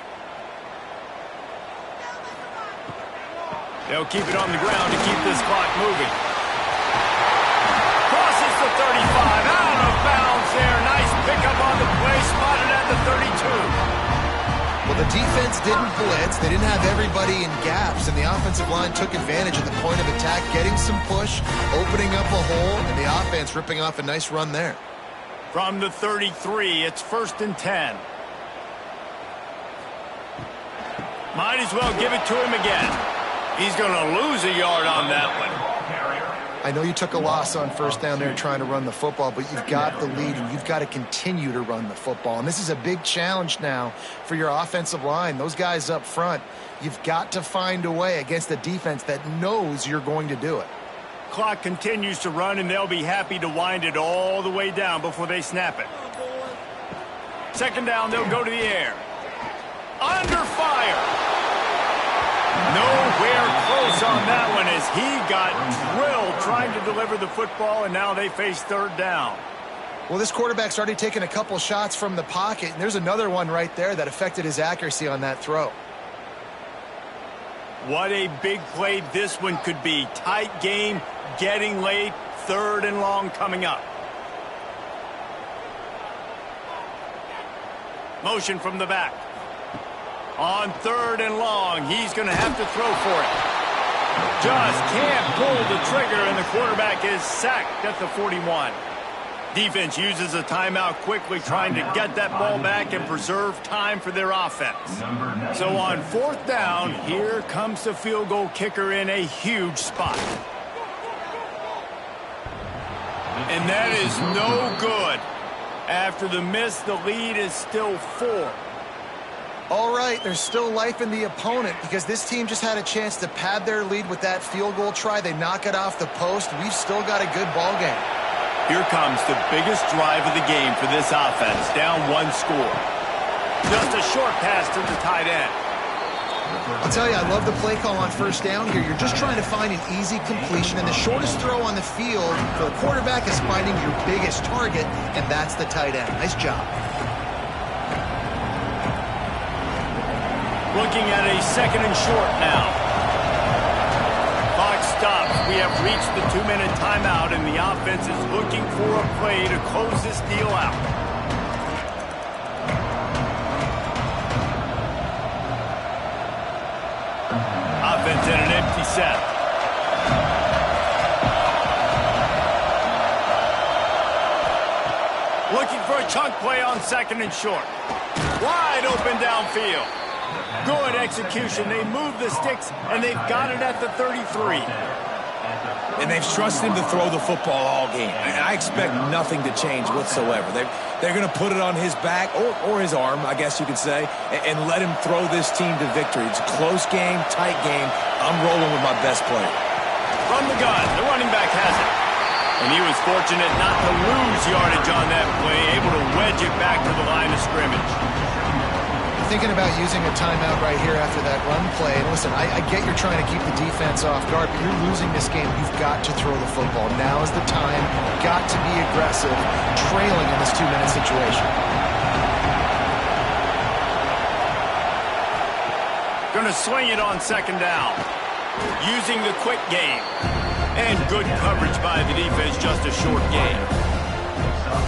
Speaker 1: They'll keep it on the ground to keep this clock moving. Crosses the 35, out of bounds there. Nice pickup on the play, spotted at the 32.
Speaker 2: Well, the defense didn't blitz. They didn't have everybody in gaps, and the offensive line took advantage of the point of attack, getting some push, opening up a hole, and the offense ripping off a nice run there.
Speaker 1: From the 33, it's 1st and 10. Might as well give it to him again. He's going to lose a yard on that one.
Speaker 2: I know you took a loss on first down there trying to run the football, but you've got the lead, and you've got to continue to run the football. And this is a big challenge now for your offensive line. Those guys up front, you've got to find a way against a defense that knows you're going to do it.
Speaker 1: Clock continues to run, and they'll be happy to wind it all the way down before they snap it. Second down, they'll go to the air. Under fire. Nowhere close on that one as he got drilled trying to deliver the football, and now they face third down.
Speaker 2: Well, this quarterback's already taken a couple shots from the pocket, and there's another one right there that affected his accuracy on that throw.
Speaker 1: What a big play this one could be. Tight game, getting late, third and long coming up. Motion from the back. On third and long, he's going to have to throw for it. Just can't pull the trigger, and the quarterback is sacked at the 41. Defense uses a timeout quickly, trying to get that ball back and preserve time for their offense. So on fourth down, here comes the field goal kicker in a huge spot. And that is no good. After the miss, the lead is still 4.
Speaker 2: All right, there's still life in the opponent because this team just had a chance to pad their lead with that field goal try. They knock it off the post. We've still got a good ball game.
Speaker 1: Here comes the biggest drive of the game for this offense, down 1 score. Just a short pass to the tight end.
Speaker 2: I'll tell you, I love the play call on first down here. You're just trying to find an easy completion, and the shortest throw on the field for the quarterback is finding your biggest target, and that's the tight end. Nice job.
Speaker 1: Looking at a second and short now. Clock stops. We have reached the 2-minute timeout, and the offense is looking for a play to close this deal out. Offense in an empty set. Looking for a chunk play on second and short. Wide open downfield. Good execution. They move the sticks, and they've got it at the 33.
Speaker 3: And they've trusted him to throw the football all game. And I expect nothing to change whatsoever. They're going to put it on his back, or his arm, I guess you could say, and let him throw this team to victory. It's a close game, tight game. I'm rolling with my best player.
Speaker 1: From the gun, the running back has it. And he was fortunate not to lose yardage on that play, able to wedge it back to the line of scrimmage.
Speaker 2: Thinking about using a timeout right here after that run play. And listen, I get you're trying to keep the defense off guard, but you're losing this game. You've got to throw the football. Now is the time. Got to be aggressive, trailing in this 2-minute situation.
Speaker 1: Going to swing it on second down. Using the quick game. And good coverage by the defense, just a short game.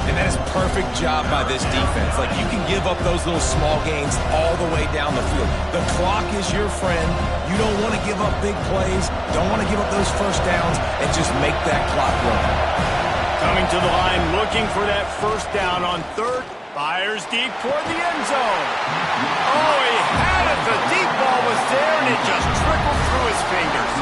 Speaker 3: And that is a perfect job by this defense. Like, you can give up those little small gains all the way down the field. The clock is your friend. You don't want to give up big plays. Don't want to give up those first downs and just make that clock run.
Speaker 1: Coming to the line, looking for that first down on third. Fires deep toward the end zone. Oh, he had it. The deep ball was there, and it just trickled through his fingers.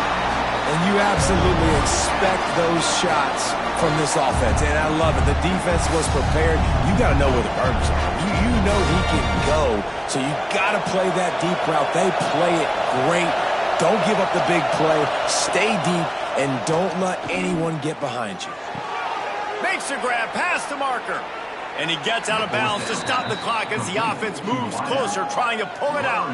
Speaker 3: And you absolutely expect those shots from this offense, and I love it. The defense was prepared. You got to know where the burners are. You know he can go, so you got to play that deep route. They play it great. Don't give up the big play. Stay deep, and don't let anyone get behind you.
Speaker 1: Makes a grab past the marker, and he gets out of bounds to stop the clock as the offense moves closer, trying to pull it out.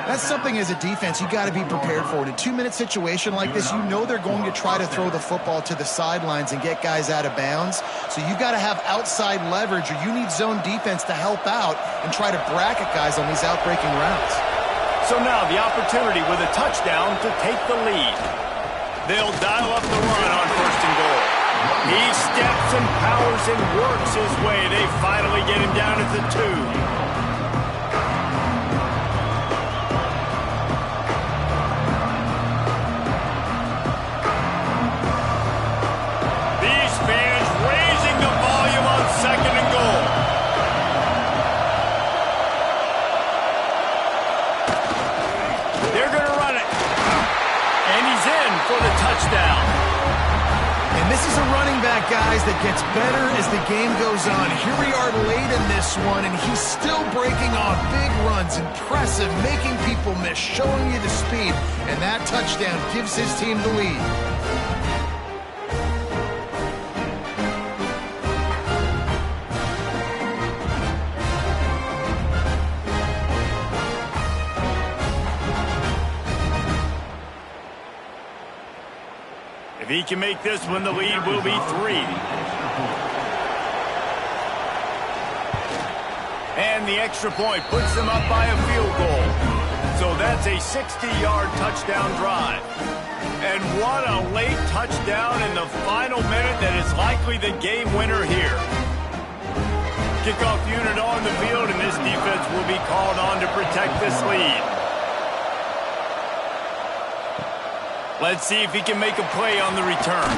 Speaker 2: That's something as a defense you got to be prepared for. In a 2-minute situation like this, you know they're going to try to throw the football to the sidelines and get guys out of bounds. So you got to have outside leverage, or you need zone defense to help out and try to bracket guys on these outbreaking routes.
Speaker 1: So now the opportunity with a touchdown to take the lead. They'll dial up the run on first and goal. He steps and powers and works his way. They finally get him down at the 2. Second and goal. They're going to run it. And he's in for the touchdown.
Speaker 2: And this is a running back, guys, that gets better as the game goes on. Here we are late in this one, and he's still breaking off big runs. Impressive, making people miss, showing you the speed. And that touchdown gives his team the lead.
Speaker 1: he can make this one, the lead will be 3. And the extra point puts them up by a field goal. So that's a 60-yard touchdown drive. And what a late touchdown in the final minute that is likely the game winner here. Kickoff unit on the field, and this defense will be called on to protect this lead. Let's see if he can make a play on the return.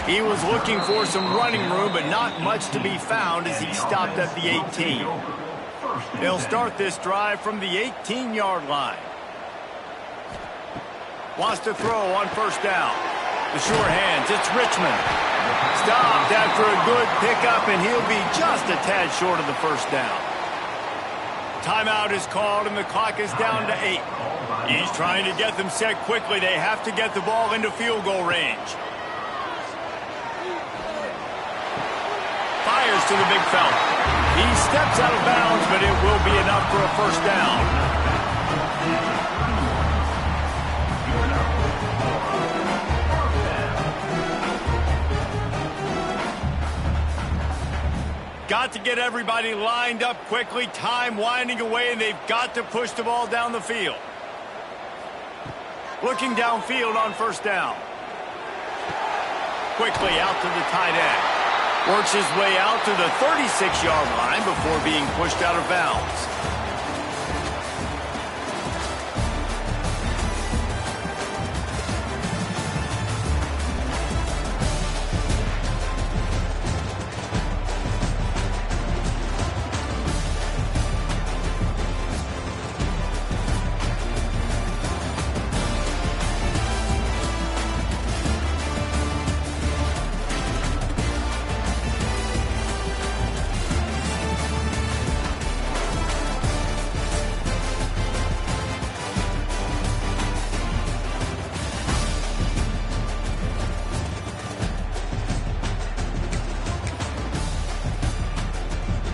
Speaker 1: He was looking for some running room, but not much to be found as he stopped at the 18. They'll start this drive from the 18-yard line. Wants to throw on first down. The sure hands, it's Richmond. Stopped after a good pickup, and he'll be just a tad short of the first down. Timeout is called, and the clock is down to 8. He's trying to get them set quickly. They have to get the ball into field goal range. Fires to the big fella. He steps out of bounds, but it will be enough for a first down. Got to get everybody lined up quickly. Time winding away, and they've got to push the ball down the field. Looking downfield on first down. Quickly out to the tight end. Works his way out to the 36-yard line before being pushed out of bounds.